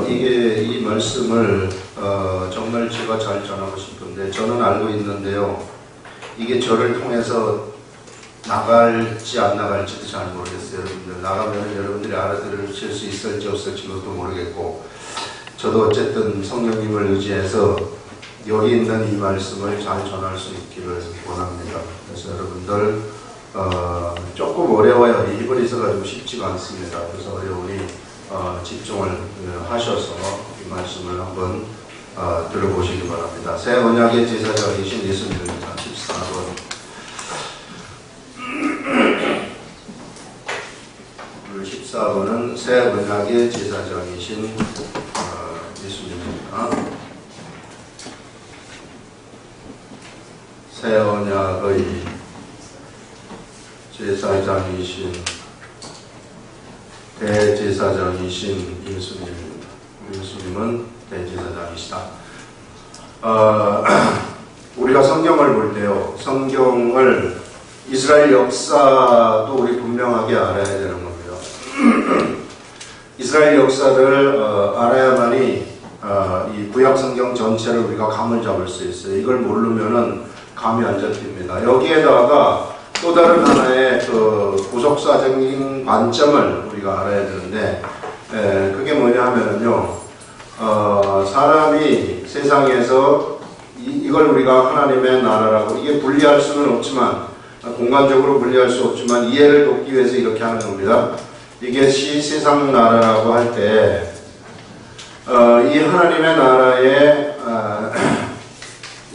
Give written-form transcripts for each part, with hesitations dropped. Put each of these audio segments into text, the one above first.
이 말씀을 정말 제가 잘 전하고 싶은데 저는 알고 있는데요. 이게 저를 통해서 나갈지 안 나갈지도 잘 모르겠어요. 여러분들 나가면 여러분들이 알아들으실 수 있을지 없을지도 모르겠고, 저도 어쨌든 성령님을 의지해서 여기 있는 이 말씀을 잘 전할 수 있기를 원합니다. 그래서 여러분들 조금 어려워요. 히브리서 가지고 쉽지가 않습니다. 그래서 어려우니 집중을 하셔서 이 말씀을 한번 들어보시기 바랍니다. 새 언약의 제사장이신 예수님입니다. 14번. 14번은 새 언약의 제사장이신 예수님입니다. 새 언약의 제사장이신 대제사장이신 예수님입니다. 예수님은 대제사장이시다. 우리가 성경을 볼 때요, 성경을 이스라엘 역사도 우리 분명하게 알아야 되는 겁니다. 이스라엘 역사를 알아야만이 이 구약 성경 전체를 우리가 감을 잡을 수 있어요. 이걸 모르면은 감이 안 잡힙니다. 여기에다가 또 다른 하나의 구속사적인 관점을 우리가 알아야 되는데, 그게 뭐냐 하면은요, 사람이 세상에서 이걸 우리가 하나님의 나라라고, 이게 분리할 수는 없지만, 공간적으로 분리할 수 없지만 이해를 돕기 위해서 이렇게 하는 겁니다. 이것이 세상 나라라고 할 때, 이 하나님의 나라에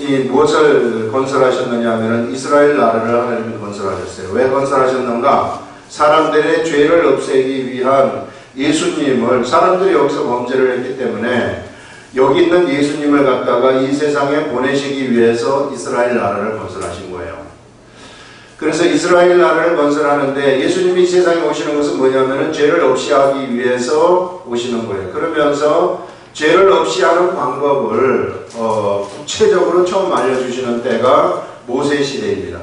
이 무엇을 건설하셨느냐 하면 이스라엘 나라를 하나님이 건설하셨어요. 왜 건설하셨는가? 사람들의 죄를 없애기 위한 예수님을, 사람들이 여기서 범죄를 했기 때문에 여기 있는 예수님을 갖다가 이 세상에 보내시기 위해서 이스라엘 나라를 건설하신 거예요. 그래서 이스라엘 나라를 건설하는데 예수님이 이 세상에 오시는 것은 뭐냐면은 죄를 없이 하기 위해서 오시는 거예요. 그러면서 죄를 없이 하는 방법을 구체적으로 처음 알려주시는 때가 모세 시대입니다.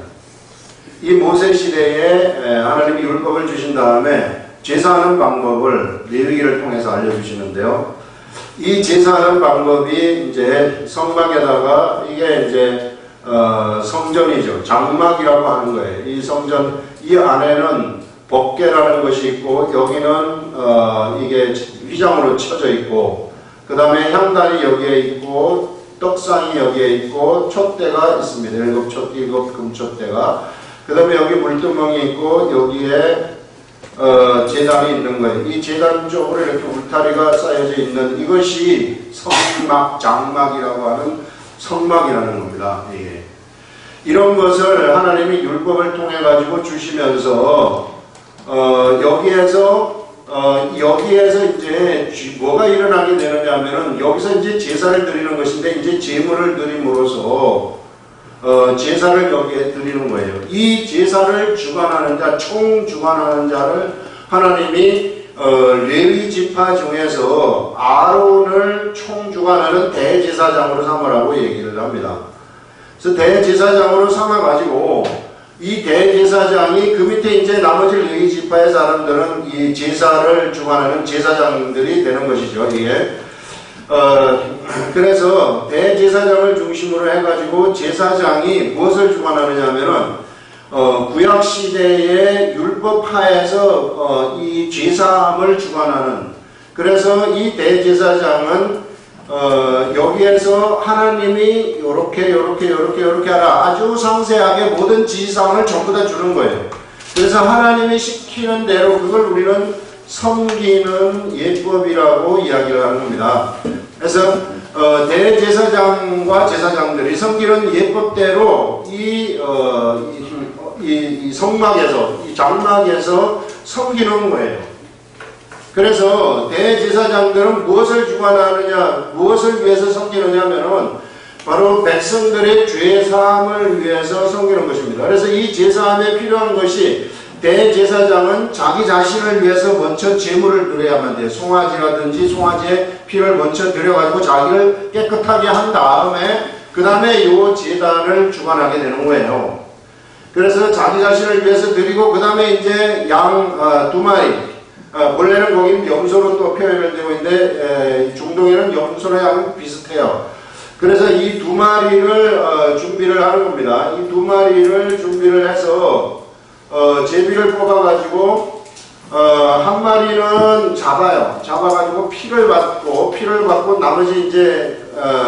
이 모세 시대에 하나님이 율법을 주신 다음에 제사하는 방법을 레위기를 통해서 알려주시는데요. 이 제사하는 방법이 이제 성막에다가, 이게 이제 성전이죠. 장막이라고 하는 거예요. 이 성전, 이 안에는 법궤라는 것이 있고, 여기는 이게 휘장으로 쳐져 있고, 그 다음에 향단이 여기에 있고, 떡상이 여기에 있고, 촛대가 있습니다. 7 금촛대가. 그 다음에 여기 물두멍이 있고, 여기에 제단이 있는 거예요. 이 제단 쪽으로 이렇게 울타리가 쌓여져 있는 이것이 성막, 장막이라고 하는 성막이라는 겁니다. 예. 이런 것을 하나님이 율법을 통해 가지고 주시면서 여기에서 이제 뭐가 일어나게 되느냐 하면은, 여기서 이제 제사를 드리는 것인데, 이제 제물을 드림으로써 제사를 여기에 드리는 거예요. 이 제사를 주관하는 자, 총 주관하는 자를 하나님이 레위 지파 중에서 아론을 총 주관하는 대제사장으로 삼으라고 얘기를 합니다. 그래서 대제사장으로 삼아가지고 이 대제사장이, 그 밑에 이제 나머지 레위 지파의 사람들은 이 제사를 주관하는 제사장들이 되는 것이죠. 이게 그래서 대제사장을 중심으로 해가지고 제사장이 무엇을 주관하느냐 하면은 구약 시대의 율법 하에서 이 제사함을 주관하는, 그래서 이 대제사장은 여기에서 하나님이 요렇게 하라, 아주 상세하게 모든 지시사항을 전부 다 주는 거예요. 그래서 하나님이 시키는 대로 그걸 우리는 섬기는 예법이라고 이야기를 하는 겁니다. 그래서 대제사장과 제사장들이 섬기는 예법대로 이 성막에서, 이 장막에서 섬기는 거예요. 그래서 대제사장들은 무엇을 주관하느냐, 무엇을 위해서 섬기느냐 하면은 바로 백성들의 죄 사함을 위해서 섬기는 것입니다. 그래서 이 제사함에 필요한 것이, 대제사장은 자기 자신을 위해서 먼저 제물을 드려야만 돼요. 송아지라든지 송아지의 피를 먼저 드려가지고 자기를 깨끗하게 한 다음에 그 다음에 요 제단을 주관하게 되는 거예요. 그래서 자기 자신을 위해서 드리고, 그 다음에 이제 양 2마리, 본래는 거기는 염소로 또 표현을 되고 있는데 중동에는 염소랑 비슷해요. 그래서 이 두 마리를 준비를 하는 겁니다. 이 두 마리를 준비를 해서 제비를 뽑아가지고 한 마리는 잡아가지고 피를 받고 나머지 이제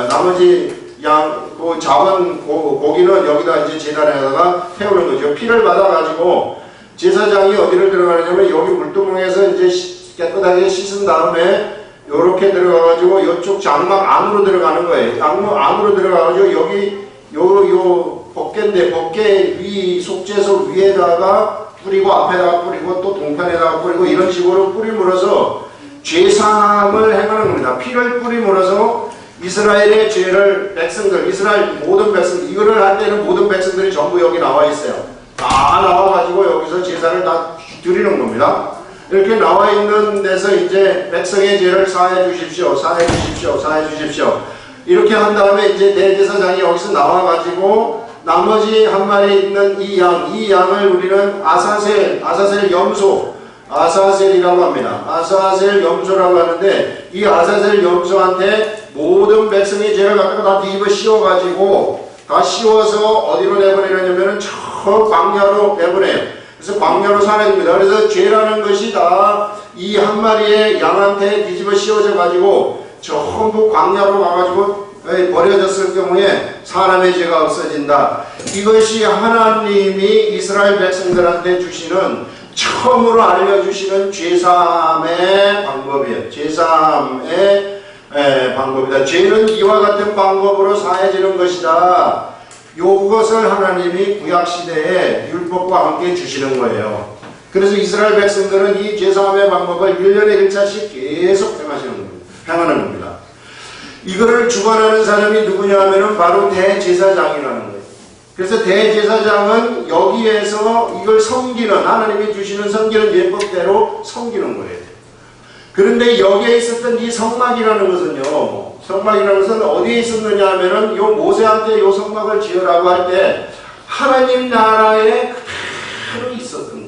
나머지 그 잡은 고기는 여기다 이제 제단에다가 태우는 거죠. 피를 받아가지고 제사장이 어디를 들어가냐면 여기 물두멍에서 이제 깨끗하게 씻은 다음에 요렇게 들어가가지고 이쪽 장막 안으로 들어가는 거예요. 장막 안으로 들어가가지고 여기 요 법궤인데 법궤 위 속죄소 위에다가 뿌리고 앞에다가 뿌리고 또 동편에다가 뿌리고 이런 식으로 뿌림으로써 죄사함을 행하는 겁니다. 피를 뿌림으로써 이스라엘의 죄를 백성들, 이스라엘 모든 백성, 이거를 할 때는 모든 백성들이 전부 여기 나와 있어요. 다 나와가지고 여기서 제사를 다 드리는 겁니다. 이렇게 나와 있는 데서 이제 백성의 죄를 사해 주십시오. 이렇게 한 다음에 이제 대제사장이 여기서 나와가지고 나머지 한 마리 있는 이 양을 우리는 아사셀 염소, 아사셀이라고 합니다. 아사셀 염소라고 하는데 이 아사셀 염소한테 모든 백성의 죄를 갖다가 다 뒤집어 씌워가지고 다 씌워서 어디로 내보내냐면은 저 광야로 내보내요. 그래서 광야로 사내줍니다. 그래서 죄라는 것이 다 이 한 마리의 양한테 뒤집어 씌워져 가지고 전부 광야로 가가지고 버려졌을 경우에 사람의 죄가 없어진다. 이것이 하나님이 이스라엘 백성들한테 주시는 처음으로 알려주시는 죄사함의 방법이에요. 죄사함의 방법이다. 죄는 이와 같은 방법으로 사해지는 것이다. 요것을 하나님이 구약시대에 율법과 함께 주시는 거예요. 그래서 이스라엘 백성들은 이 죄사함의 방법을 1년에 1차씩 계속 행하는 겁니다. 이거를 주관하는 사람이 누구냐 하면은 바로 대제사장이라는 거예요. 그래서 대제사장은 여기에서 이걸 섬기는, 하나님이 주시는 섬기는 예법대로 섬기는 거예요. 그런데 여기에 있었던 이 성막이라는 것은요, 성막이라는 것은 어디에 있었느냐 하면은 요 모세한테 요 성막을 지으라고 할 때 하나님 나라에 그대로 있었던 거예요.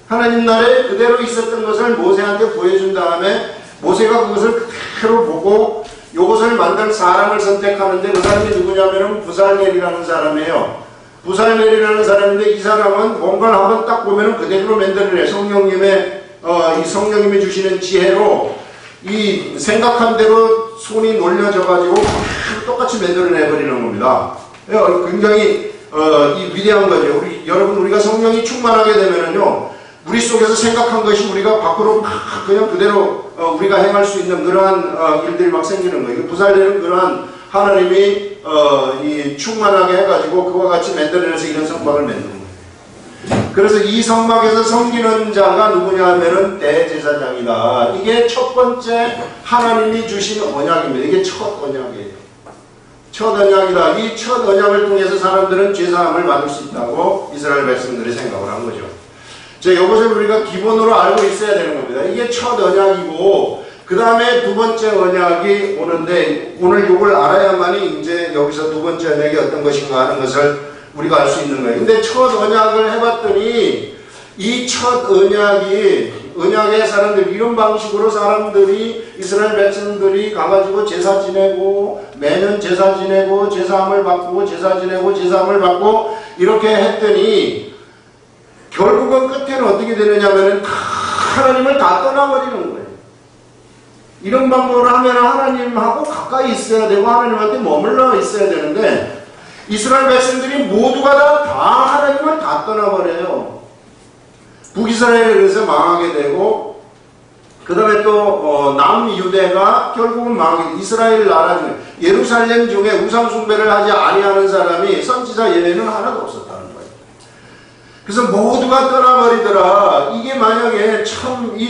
하나님 나라에 그대로 있었던 것을 모세한테 보여준 다음에 모세가 그것을 그대로 보고 요것을 만들 사람을 선택하는데 그 사람이 누구냐면은 부살렐이라는 사람이에요. 부살렐이라는 사람인데 이 사람은 뭔가를 한번 딱 보면은 그대로 만들어내요. 이 성령님이 주시는 지혜로 이 생각한 대로 손이 놀려져 가지고 똑같이 만들어내버리는 겁니다. 굉장히 이 위대한 거죠. 여러분 우리가 성령이 충만하게 되면은요, 우리 속에서 생각한 것이 우리가 밖으로 그냥 그대로 우리가 행할 수 있는 그러한 일들이 막 생기는 거예요. 부살렐은 그러한 하나님이 이 충만하게 해가지고 그와 같이 만들어내서 이런 성막을 만든 거예요. 그래서 이 성막에서 섬기는 자가 누구냐 하면은 대제사장이다. 이게 첫 번째 하나님이 주신 언약입니다. 이게 첫 언약이에요. 첫 언약이다. 이 첫 언약을 통해서 사람들은 죄사함을 받을 수 있다고 이스라엘 백성들이 생각을 한 거죠. 자, 이것을 우리가 기본으로 알고 있어야 되는 겁니다. 이게 첫 언약이고, 그 다음에 두 번째 언약이 오는데, 오늘 이걸 알아야만이 이제 여기서 두 번째 언약이 어떤 것인가 하는 것을 우리가 알 수 있는 거예요. 근데 첫 언약을 해봤더니, 이 첫 언약의 사람들, 이런 방식으로 사람들이, 이스라엘 백성들이 가가지고 제사 지내고, 매년 제사 지내고, 제사함을 받고, 제사 지내고, 제사함을 받고, 이렇게 했더니, 결국은 끝에는 어떻게 되느냐면은 하나님을 다 떠나버리는 거예요. 이런 방법으로 하면 하나님하고 가까이 있어야 되고 하나님한테 머물러 있어야 되는데 이스라엘 백성들이 모두가 다 하나님을 다 떠나버려요. 북이스라엘에 그래서 망하게 되고 그 다음에 또 남유대가 결국은 망하게 되고 이스라엘 나라 중에 예루살렘 중에 우상숭배를 하지 아니하는 사람이 선지자 예외는 하나도 없었다는 거예요. 그래서 모두가 떠나버리더라. 이게 만약에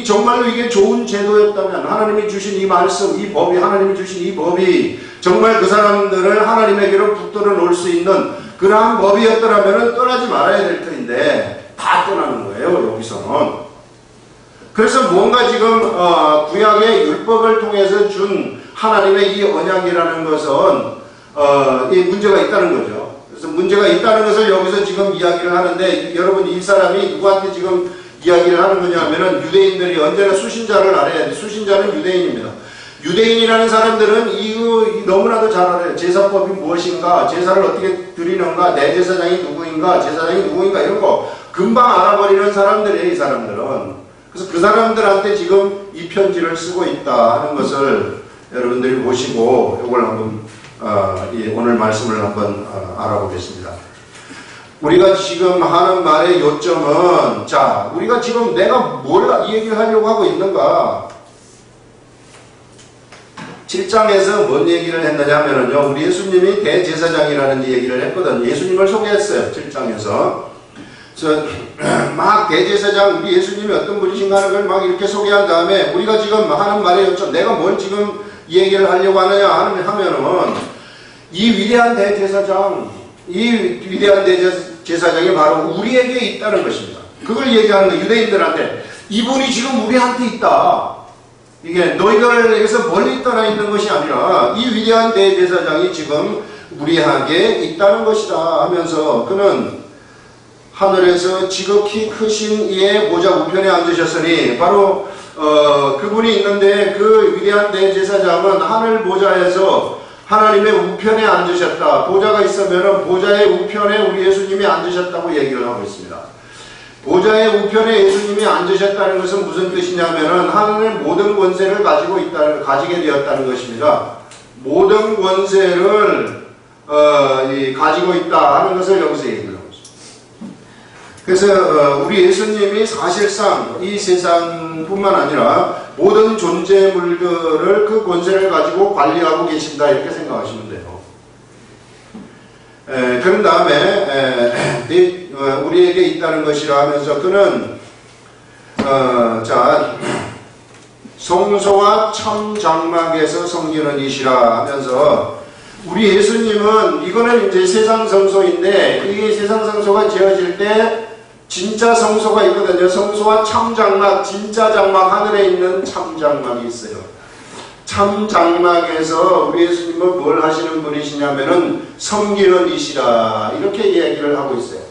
정말로 이게 좋은 제도였다면 하나님이 주신 이 말씀, 이 법이, 하나님이 주신 이 법이 정말 그 사람들을 하나님에게로 붙들어 놓을 수 있는 그러한 법이었더라면 떠나지 말아야 될 터인데 다 떠나는 거예요, 여기서는. 그래서 뭔가 지금 구약의 율법을 통해서 준 하나님의 이 언약이라는 것은 이 문제가 있다는 거죠. 그래서 문제가 있다는 것을 여기서 지금 이야기를 하는데 여러분 이 사람이 누구한테 지금 이야기를 하는 거냐면은 유대인들이 언제나 수신자를 알아야 돼. 수신자는 유대인입니다. 유대인이라는 사람들은 이거 너무나도 잘 알아요. 제사법이 무엇인가, 제사를 어떻게 드리는가, 내 제사장이 누구인가, 제사장이 누구인가 이런 거 금방 알아버리는 사람들이에요. 이 사람들은. 그래서 그 사람들한테 지금 이 편지를 쓰고 있다 하는 것을 여러분들이 보시고 이걸 한번 오늘 말씀을 한번 알아보겠습니다. 우리가 지금 하는 말의 요점은, 자, 우리가 지금 내가 뭘 이 얘기를 하려고 하고 있는가? 7장에서 뭔 얘기를 했느냐 하면요, 우리 예수님이 대제사장이라는 얘기를 했거든요. 예수님을 소개했어요. 7장에서. 그래서 막 대제사장, 우리 예수님이 어떤 분이신가 하는 걸 막 이렇게 소개한 다음에 우리가 지금 하는 말의 요점, 내가 뭘 지금 이 얘기를 하려고 하느냐 하면은 이 위대한 대제사장, 이 위대한 대제사장이 바로 우리에게 있다는 것입니다. 그걸 얘기하는 거예요. 유대인들한테. 이분이 지금 우리한테 있다. 이게 너희들에게서 멀리 떠나 있는 것이 아니라 이 위대한 대제사장이 지금 우리에게 있다는 것이다 하면서 그는 하늘에서 지극히 크신 이의 보좌 우편에 앉으셨으니 바로 그분이 있는데 그 위대한 대제사장은 하늘 보좌에서 하나님의 우편에 앉으셨다. 보좌가 있으면 보좌의 우편에 우리 예수님이 앉으셨다고 얘기를 하고 있습니다. 보좌의 우편에 예수님이 앉으셨다는 것은 무슨 뜻이냐면은 하늘의 모든 권세를 가지게 되었다는 것입니다. 모든 권세를 가지고 있다 하는 것을 여기서 얘기를 하고 있습니다. 그래서 우리 예수님이 사실상 이 세상뿐만 아니라 모든 존재물들을 그 권세를 가지고 관리하고 계신다 이렇게 생각하시면 돼요. 그런 다음에 우리에게 있다는 것이라 하면서 그는 자 성소와 천장막에서 섬기는 이시라 하면서 우리 예수님은 이거는 이제 세상 성소인데 이 세상 성소가 지어질 때 진짜 성소가 있거든요. 성소와 참장막, 진짜 장막, 하늘에 있는 참장막이 있어요. 참장막에서 우리 예수님은 뭘 하시는 분이시냐면은 섬기는 이시라 이렇게 이야기를 하고 있어요.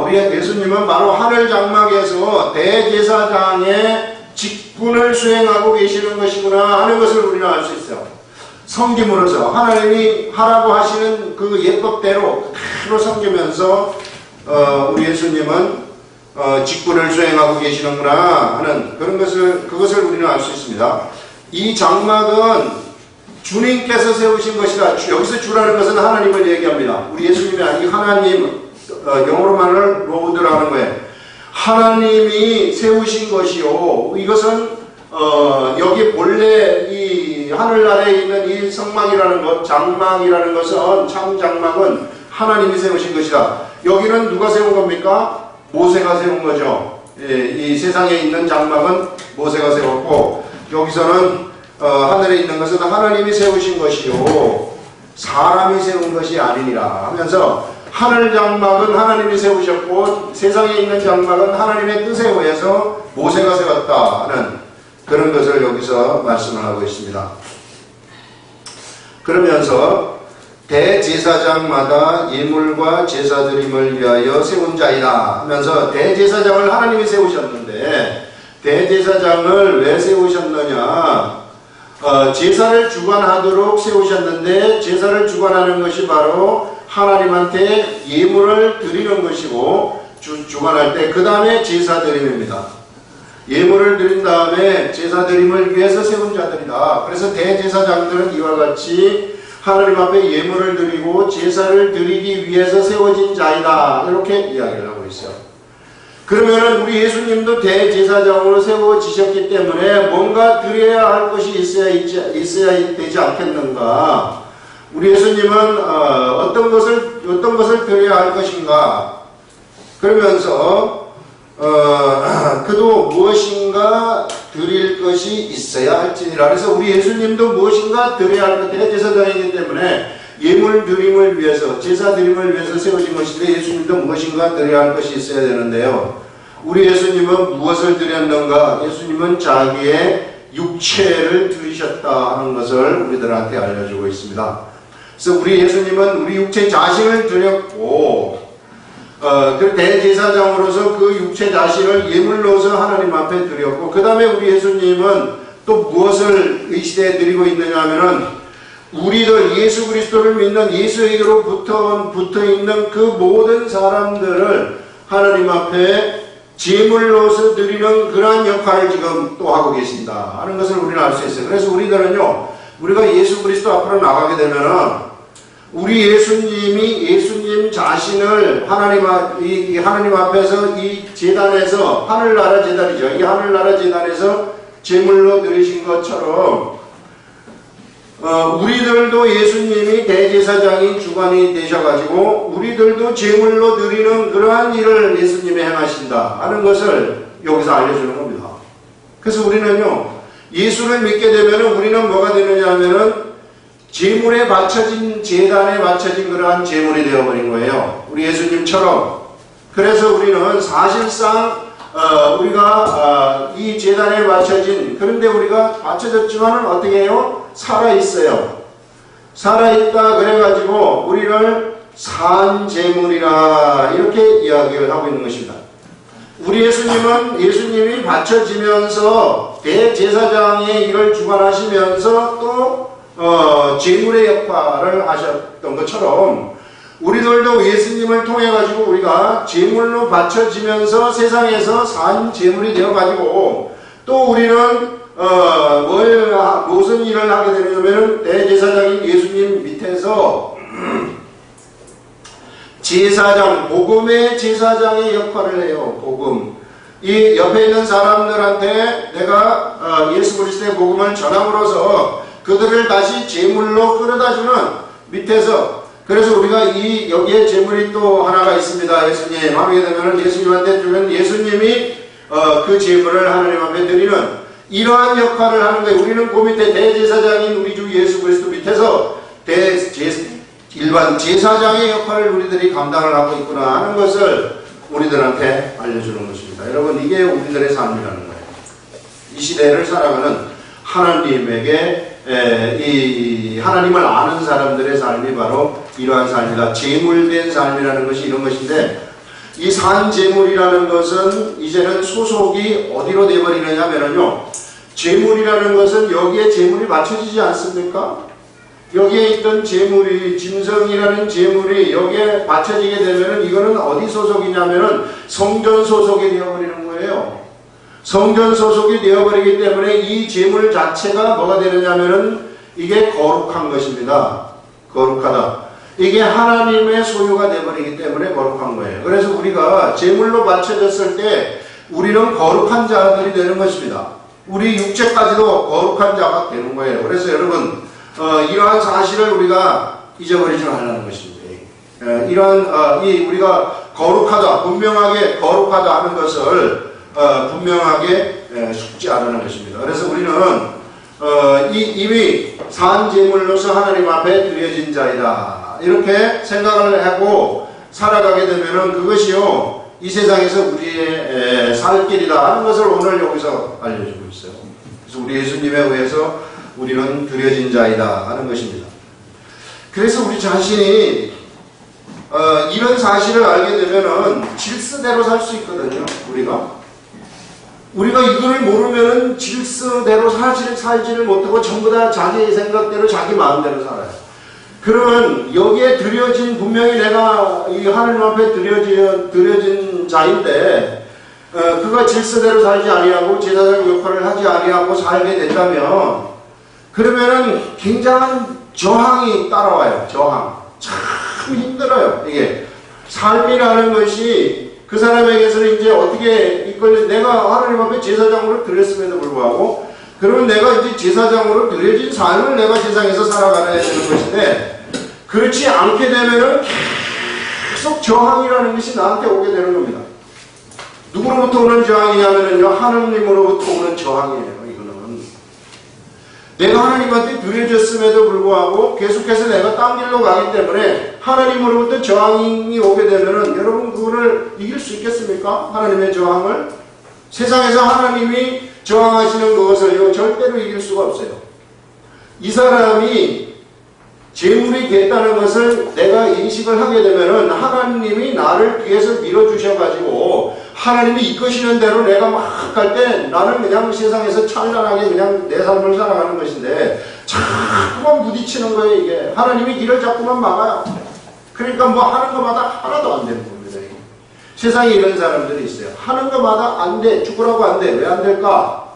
우리 예수님은 바로 하늘 장막에서 대제사장의 직분을 수행하고 계시는 것이구나 하는 것을 우리는 알 수 있어요. 섬김으로써 하나님이 하라고 하시는 그 예법대로 그대로 섬기면서 우리 예수님은 직분을 수행하고 계시는구나 하는 그런 그것을 우리는 알 수 있습니다. 이 장막은 주님께서 세우신 것이다. 여기서 주라는 것은 하나님을 얘기합니다. 우리 예수님이 아니고 하나님, 영어로 말을 로드라는 거예요. 하나님이 세우신 것이요. 이것은 여기 본래 이 하늘나라에 있는 이 성막이라는 것, 장막이라는 것은 참 장막은 하나님이 세우신 것이다. 여기는 누가 세운 겁니까? 모세가 세운 거죠. 이 세상에 있는 장막은 모세가 세웠고 여기서는 하늘에 있는 것은 하나님이 세우신 것이요 사람이 세운 것이 아니니라 하면서 하늘 장막은 하나님이 세우셨고 세상에 있는 장막은 하나님의 뜻에 의해서 모세가 세웠다 하는 그런 것을 여기서 말씀을 하고 있습니다. 그러면서 대제사장마다 예물과 제사드림을 위하여 세운 자이다 하면서 대제사장을 하나님이 세우셨는데 대제사장을 왜 세우셨느냐, 제사를 주관하도록 세우셨는데 제사를 주관하는 것이 바로 하나님한테 예물을 드리는 것이고 주관할 때 그 다음에 제사드림입니다. 예물을 드린 다음에 제사드림을 위해서 세운 자들이다. 그래서 대제사장들은 이와 같이 하나님 앞에 예물을 드리고 제사를 드리기 위해서 세워진 자이다 이렇게 이야기를 하고 있어요. 그러면은 우리 예수님도 대제사장으로 세워지셨기 때문에 뭔가 드려야 할 것이 있어야 되지 않겠는가. 우리 예수님은 어떤 것을 드려야 할 것인가. 그러면서 그도 무엇인가 드릴 것이 있어야 할지니라. 그래서 우리 예수님도 무엇인가 드려야 할 것, 대제사장이기 때문에 예물 드림을 위해서, 제사 드림을 위해서 세워진 것인데 예수님도 무엇인가 드려야 할 것이 있어야 되는데요. 우리 예수님은 무엇을 드렸는가? 예수님은 자기의 육체를 드리셨다 하는 것을 우리들한테 알려주고 있습니다. 그래서 우리 예수님은 우리 육체 자신을 드렸고 그 대제사장으로서 그 육체 자신을 예물로서 하나님 앞에 드렸고, 그 다음에 우리 예수님은 또 무엇을 이 시대에 드리고 있느냐 하면은 우리들 예수 그리스도를 믿는 예수에게로 붙어 있는 그 모든 사람들을 하나님 앞에 제물로서 드리는 그러한 역할을 지금 또 하고 계신다 하는 것을 우리는 알 수 있어요. 그래서 우리들은요, 우리가 예수 그리스도 앞으로 나가게 되면은 우리 예수님 자신을 하나님 앞에서 이 제단에서, 하늘나라 제단이죠. 이 하늘나라 제단에서 제물로 드리신 것처럼 우리들도 예수님이 대제사장인 주관이 되셔가지고 우리들도 제물로 드리는 그러한 일을 예수님이 행하신다 하는 것을 여기서 알려주는 겁니다. 그래서 우리는요, 예수를 믿게 되면 우리는 뭐가 되느냐 하면은 제물에 바쳐진, 제단에 바쳐진 그러한 제물이 되어버린 거예요. 우리 예수님처럼. 그래서 우리는 사실상 우리가 이 제단에 바쳐진, 그런데 우리가 바쳐졌지만은 어떻게 해요? 살아있어요. 살아있다 그래가지고 우리를 산 제물이라 이렇게 이야기를 하고 있는 것입니다. 우리 예수님이 바쳐지면서 대제사장의 일을 주관하시면서 또 제물의 역할을 하셨던 것처럼 우리들도 예수님을 통해 가지고 우리가 제물로 바쳐지면서 세상에서 산 제물이 되어 가지고 또 우리는 무슨 일을 하게 되냐면 대제사장인 예수님 밑에서 제사장, 복음의 제사장의 역할을 해요. 복음. 이 옆에 있는 사람들한테 내가 예수 그리스도의 복음을 전함으로써 그들을 다시 제물로 끌어다주는 밑에서, 그래서 우리가 여기에 제물이 또 하나가 있습니다. 예수님 하게 되면 예수님한테 주면 예수님이 그 제물을 하나님 앞에 드리는 이러한 역할을 하는 거예요. 우리는 그 밑에 대제사장인 우리 주 예수 그리스도 밑에서 일반 제사장의 역할을 우리들이 감당을 하고 있구나 하는 것을 우리들한테 알려주는 것입니다. 여러분, 이게 우리들의 삶이라는 거예요. 이 시대를 살아가는 하나님에게 이 하나님을 아는 사람들의 삶이 바로 이러한 삶이다. 제물된 삶이라는 것이 이런 것인데, 이 산 제물이라는 것은 이제는 소속이 어디로 되어버리느냐 하면요, 제물이라는 것은 여기에 제물이 맞춰지지 않습니까? 여기에 있던 제물이, 짐승이라는 제물이 여기에 받쳐지게 되면은 이거는 어디 소속이냐면은 성전 소속이 되어버리는 거예요. 성전 소속이 되어버리기 때문에 이 제물 자체가 뭐가 되느냐면은 이게 거룩한 것입니다. 거룩하다. 이게 하나님의 소유가 되어버리기 때문에 거룩한 거예요. 그래서 우리가 제물로 바쳐졌을 때 우리는 거룩한 자들이 되는 것입니다. 우리 육체까지도 거룩한 자가 되는 거예요. 그래서 여러분, 이러한 사실을 우리가 잊어버리지 말라는 것입니다. 이러한 우리가 거룩하다, 분명하게 거룩하다 하는 것을 분명하게 숙지하라는 것입니다. 그래서 우리는 이미 산 제물로서 하나님 앞에 드려진 자이다, 이렇게 생각을 하고 살아가게 되면은 그것이요, 이 세상에서 우리의 살 길이다 하는 것을 오늘 여기서 알려주고 있어요. 그래서 우리 예수님에 의해서 우리는 드려진 자이다 하는 것입니다. 그래서 우리 자신이 이런 사실을 알게 되면은 질서대로 살 수 있거든요. 우리가 이거를 모르면은 질서대로 살지를 못하고 전부 다 자기 생각대로 자기 마음대로 살아요. 그러면 여기에 드려진, 분명히 내가 이 하나님 앞에 드려진 자인데 그가 질서대로 살지 아니하고 제사장 역할을 하지 아니하고 살게 된다면, 그러면은 굉장한 저항이 따라와요. 저항. 참 힘들어요. 이게 삶이라는 것이 그 사람에게서는 이제 어떻게 내가 하나님 앞에 제사장으로 드렸음에도 불구하고, 그러면 내가 이제 제사장으로 드려진 삶을 내가 세상에서 살아가야 되는 것인데, 그렇지 않게 되면은 계속 저항이라는 것이 나한테 오게 되는 겁니다. 누구로부터 오는 저항이냐면요, 하나님으로부터 오는 저항이에요. 이거는 내가 하나님한테 드려졌음에도 불구하고 계속해서 내가 딴 길로 가기 때문에 하나님으로부터 저항이 오게 되면은, 여러분 그거를 이길 수 있겠습니까? 하나님의 저항을. 세상에서 하나님이 저항하시는 그것을요 절대로 이길 수가 없어요. 이 사람이 재물이 됐다는 것을 내가 인식을 하게 되면은 하나님이 나를 뒤에서 밀어주셔가지고 하나님이 이끄시는 대로 내가 막 갈 때 나는 그냥 세상에서 찬란하게 그냥 내 삶을 살아가는 것인데 자꾸만 부딪히는 거예요. 이게 하나님이 길을 자꾸만 막아요. 그러니까 뭐 하는 것마다 하나도 안 되는 겁니다. 세상에 이런 사람들이 있어요. 하는 것마다 안 돼. 죽으라고 안 돼. 왜 안 될까?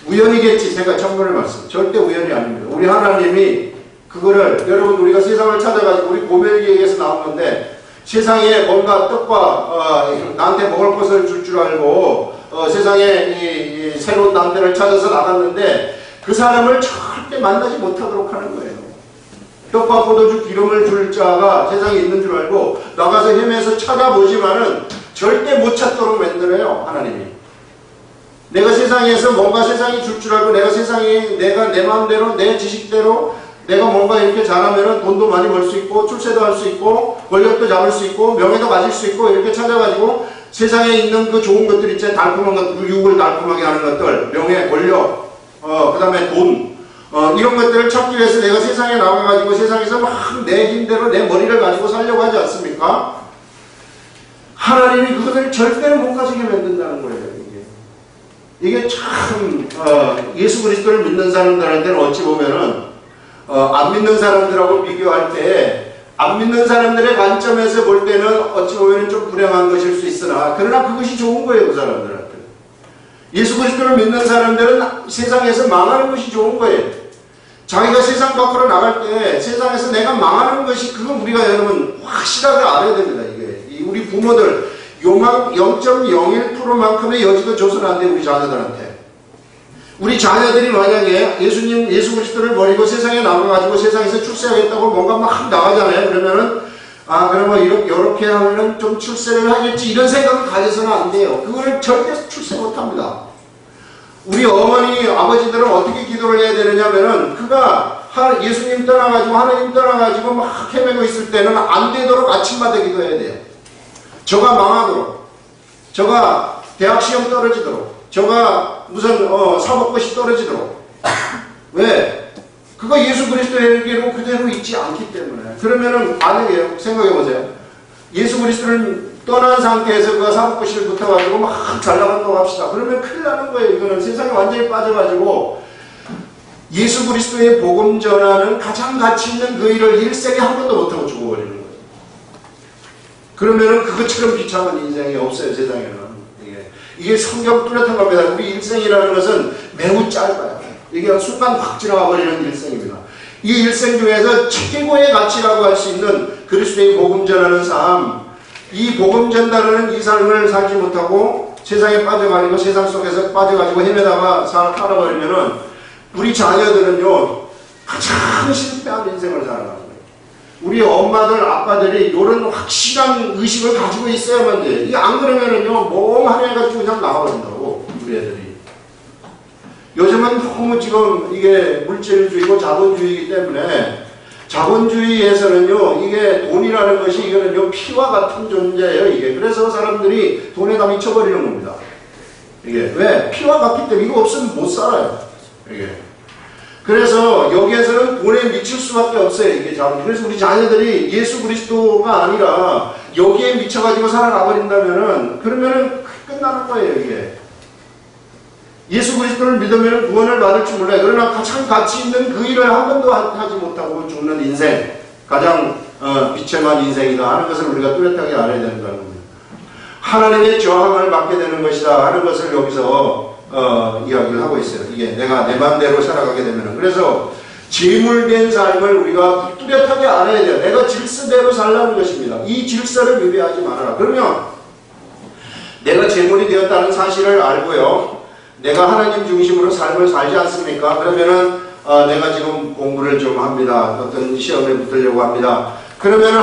우연이겠지. 제가 천번을 말씀. 절대 우연이 아닙니다. 우리 하나님이 그거를, 여러분 우리가 세상을 찾아가지고 우리 고멜기에서 나온 건데 세상에 뭔가 떡과 나한테 먹을 것을 줄 줄 알고 세상에 이 새로운 남편을 찾아서 나갔는데 그 사람을 절대 만나지 못하도록 하는 거예요. 떡과 포도주 기름을 줄 자가 세상에 있는 줄 알고 나가서 헤매서 찾아보지만은 절대 못 찾도록 만들어요. 하나님이. 내가 세상에서 뭔가 세상이 줄 줄 알고 내가 세상에 내가 내 마음대로 내 지식대로 내가 뭔가 이렇게 잘하면은 돈도 많이 벌 수 있고 출세도 할 수 있고 권력도 잡을 수 있고 명예도 가질 수 있고 이렇게 찾아가지고 세상에 있는 그 좋은 것들 있잖아요. 달콤한 것들, 유혹을 달콤하게 하는 것들, 명예, 권력, 그 다음에 돈, 이런 것들을 찾기 위해서 내가 세상에 나가가지고 세상에서 막 내 힘대로 내 머리를 가지고 살려고 하지 않습니까? 하나님이 그것을 절대로 못 가지게 만든다는 거예요. 이게 참 예수 그리스도를 믿는 사람들한테는 어찌 보면은 안 믿는 사람들하고 비교할 때 안 믿는 사람들의 관점에서 볼 때는 어찌 보면 좀 불행한 것일 수 있으나 그러나 그것이 좋은 거예요. 그 사람들한테. 예수 그리스도를 믿는 사람들은 세상에서 망하는 것이 좋은 거예요. 자기가 세상 밖으로 나갈 때 세상에서 내가 망하는 것이 그건 우리가 여러분 확실하게 알아야 됩니다. 이게 우리 부모들 요만 0.01%만큼의 여지도 줘서는 안 돼요. 우리 자녀들한테. 우리 자녀들이 만약에 예수 그리스도를 버리고 세상에 나가가지고 세상에서 출세하겠다고 뭔가 막 나가잖아요. 그러면은, 그러면 이렇게 하면은 좀 출세를 하겠지. 이런 생각을 가져서는 안 돼요. 그거를 절대 출세 못 합니다. 우리 어머니, 아버지들은 어떻게 기도를 해야 되느냐면은, 그가 예수님 떠나가지고, 하나님 떠나가지고 막 헤매고 있을 때는 안 되도록 아침마다 기도해야 돼요. 저가 망하도록, 저가 대학 시험 떨어지도록, 저가 무슨 사법고시 떨어지도록. 왜? 그거 예수 그리스도에게로 그대로 있지 않기 때문에. 그러면은 만약에 생각해보세요. 예수 그리스도를 떠난 상태에서 그가 사법고시를 붙어가지고 막 잘 나간다고 합시다. 그러면 큰일 나는 거예요. 이거는 세상에 완전히 빠져가지고 예수 그리스도의 복음 전하는 가장 가치 있는 그 일을 일생에 한 번도 못하고 죽어버리는 거예요. 그러면은 그것처럼 비참한 인생이 없어요. 세상에는. 이게 성경 뚜렷한 겁니다. 우리 일생이라는 것은 매우 짧아요. 이게 순간 확 지나가 버리는 일생입니다. 이 일생 중에서 최고의 가치라고 할 수 있는 그리스도의 복음 전하는 삶, 이 복음 전달하는 이 삶을 살지 못하고 세상에 빠져가지고 세상 속에서 빠져가지고 헤매다가 살아버리면은 우리 자녀들은요 가장 실패한 인생을 살아가는 거예요. 우리 엄마들, 아빠들이 이런 확실한 의식을 가지고 있어야만 돼요. 이게 안 그러면은요, 멍하니 해가지고 그냥 나가버린다고, 우리 애들이. 요즘은 너무 지금 이게 물질주의고 자본주의이기 때문에, 자본주의에서는요, 이게 돈이라는 것이 이거는요, 피와 같은 존재예요, 이게. 그래서 사람들이 돈에다 미쳐버리는 겁니다. 이게. 왜? 피와 같기 때문에 이거 없으면 못 살아요. 이게. 그래서 여기에서는 돈에 미칠 수밖에 없어요. 이게 그래서 우리 자녀들이 예수 그리스도가 아니라 여기에 미쳐가지고 살아가버린다면은 그러면은 끝나는 거예요. 이게 예수 그리스도를 믿으면 구원을 받을 줄 몰라요. 그러나 가장 가치 있는 그 일을 한 번도 하지 못하고 죽는 인생, 가장 비참한 인생이다 하는 것을 우리가 뚜렷하게 알아야 된다는 겁니다. 하나님의 저항을 받게 되는 것이다 하는 것을 여기서 이야기를 하고 있어요. 이게 내가 내 맘대로 살아가게 되면은. 그래서 재물된 삶을 우리가 뚜렷하게 알아야 돼요. 내가 질서대로 살라는 것입니다. 이 질서를 위배하지 말아라. 그러면 내가 재물이 되었다는 사실을 알고요. 내가 하나님 중심으로 삶을 살지 않습니까? 그러면은 내가 지금 공부를 좀 합니다. 어떤 시험에 붙으려고 합니다. 그러면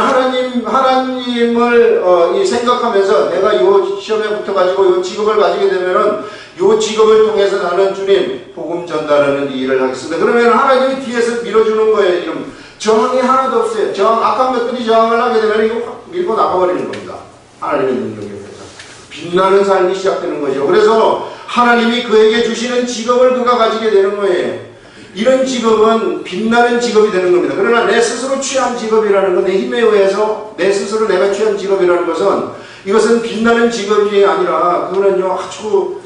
하나님을 생각하면서 내가 이 시험에 붙어가지고 이 직업을 가지게 되면은 이 직업을 통해서 나는 주님 복음 전달하는 이 일을 하겠습니다. 그러면 하나님이 뒤에서 밀어주는 거예요. 지금 저항이 하나도 없어요. 악한 것들이 저항을 하게 되면 이거 확 밀고 나가버리는 겁니다. 하나님의 능력에 대해서 빛나는 삶이 시작되는 거죠. 그래서 하나님이 그에게 주시는 직업을 그가 가지게 되는 거예요. 이런 직업은 빛나는 직업이 되는 겁니다. 그러나 내 스스로 취한 직업이라는 것, 내 힘에 의해서 내 스스로 내가 취한 직업이라는 것은 이것은 빛나는 직업이 아니라 그거는요 아주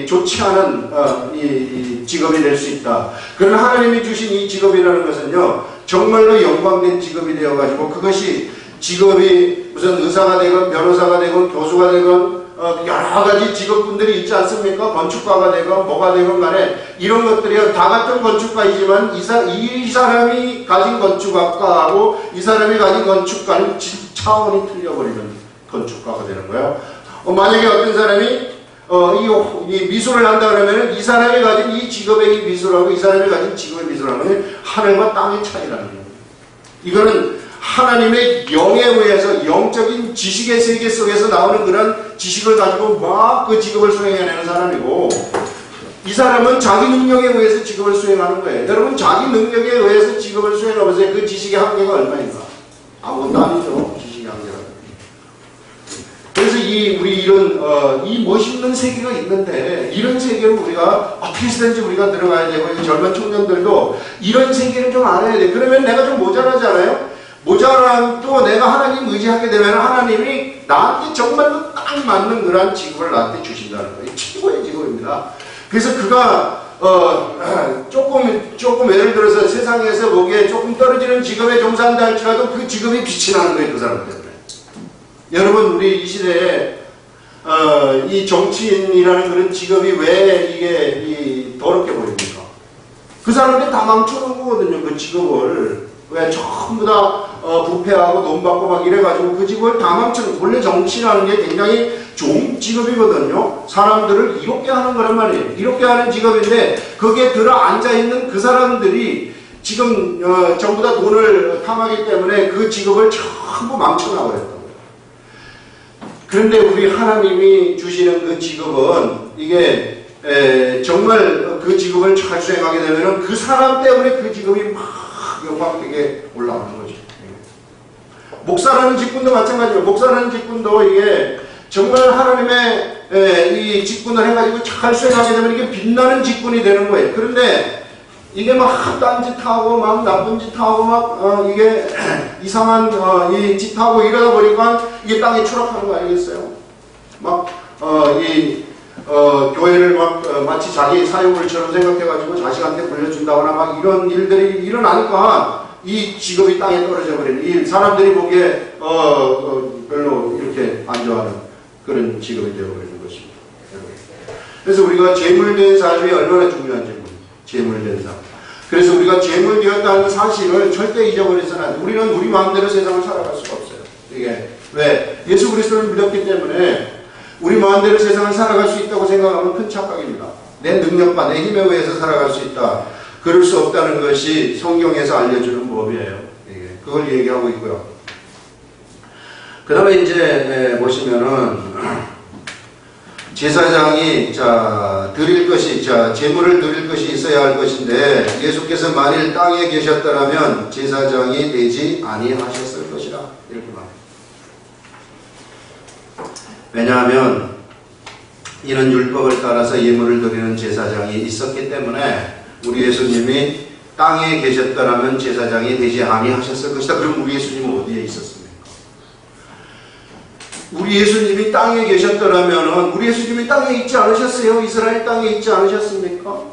좋지 않은 이 직업이 될 수 있다. 그러나 하나님이 주신 이 직업이라는 것은요 정말로 영광된 직업이 되어가지고 그것이 직업이 무슨 의사가 되건 변호사가 되건 교수가 되건 여러 가지 직업군들이 있지 않습니까? 건축가가 되건 뭐가 되건 간에 이런 것들이 다 같은 건축가이지만 이 사람이 가진 건축학과하고 이 사람이 가진 건축가는 차원이 틀려버리는 건축가가 되는 거예요. 만약에 어떤 사람이 이 미술을 한다 그러면 이 사람이 가진 이 직업의 이 미술하고 이 사람이 가진 직업의 미술하고는 하늘과 땅의 차이라는 거예요. 이거는 하나님의 영에 의해서 영적인 지식의 세계 속에서 나오는 그런 지식을 가지고 막 그 직업을 수행해내는 사람이고 이 사람은 자기 능력에 의해서 직업을 수행하는 거예요. 여러분 자기 능력에 의해서 직업을 수행해보세요. 그 지식의 한계가 얼마인가? 아무것도 아니죠. 지식의 한계가. 그래서 우리 이런 이 멋있는 세계가 있는데 이런 세계를 우리가 어떻게 해서든지 우리가 들어가야 되고 젊은 청년들도 이런 세계를 좀 알아야 돼. 그러면 내가 좀 모자라잖아요. 모자람도 내가 하나님 의지하게 되면 하나님이 나한테 정말로 딱 맞는 그런 직업을 나한테 주신다는 거예요. 최고의 직업입니다. 그래서 그가 조금 예를 들어서 세상에서 보기에 조금 떨어지는 직업에 종사한다 할지라도 그 직업이 빛이 나는 거예요. 그 사람 때문에. 여러분 우리 이 시대에 이 정치인이라는 그런 직업이 왜 이게 더럽게 보입니까? 그 사람들이 다 망쳐놓은 거거든요. 그 직업을. 왜 전부 다 부패하고 돈 받고 막 이래가지고 그 직업을 다 망쳐놓은. 원래 정치라는 게 굉장히 좋은 직업이거든요. 사람들을 이롭게 하는 거란 말이에요. 이롭게 하는 직업인데 거기에 들어 앉아있는 그 사람들이 지금 전부 다 돈을 탐하기 때문에 그 직업을 전부 망쳐놔버렸다고요. 그런데 우리 하나님이 주시는 그 직업은 이게 정말 그 직업을 잘 수행하게 되면 그 사람 때문에 그 직업이 막 영광되게 올라오는 거죠. 목사라는 직분도 마찬가지예요. 목사라는 직분도 이게 정말 하나님의 이 직분을 해가지고 잘 수행하게 되면 이게 빛나는 직분이 되는 거예요. 그런데 이게 막 딴 짓 하고 막 나쁜 짓 하고 막 이게 이상한 이 짓 하고 이러다 보니까 이게 땅에 추락하는 거 아니겠어요? 막 교회를 막 마치 자기 사유물처럼 생각해가지고 자식한테 불려준다거나 막 이런 일들이 일어나니까 이 직업이 땅에 떨어져 버리는 이 사람들이 보기에 별로 이렇게 안 좋아하는 그런 직업이 되어버리는 것입니다. 그래서 우리가 재물된 삶이 얼마나 중요한지 재물된 삶. 그래서 우리가 재물되었다는 사실을 절대 잊어버리서는 안 돼. 우리는 우리 마음대로 세상을 살아갈 수가 없어요. 이게 왜? 예수 그리스도를 믿었기 때문에 우리 마음대로 세상을 살아갈 수 있다고 생각하면 큰 착각입니다. 내 능력과 내 힘에 의해서 살아갈 수 있다. 그럴 수 없다는 것이 성경에서 알려주는 법이에요. 그걸 얘기하고 있고요. 그 다음에 이제 보시면은 제사장이 드릴 것이 제물을 드릴 것이 있어야 할 것인데 예수께서 만일 땅에 계셨더라면 제사장이 되지 아니하셨을 것이라 이렇게 말합니다. 왜냐하면 이런 율법을 따라서 예물을 드리는 제사장이 있었기 때문에 우리 예수님이 땅에 계셨더라면 제사장이 되지 아니하셨을 것이다. 그럼 우리 예수님은 어디에 있었습니까? 우리 예수님이 땅에 계셨더라면 우리 예수님이 땅에 있지 않으셨어요? 이스라엘 땅에 있지 않으셨습니까?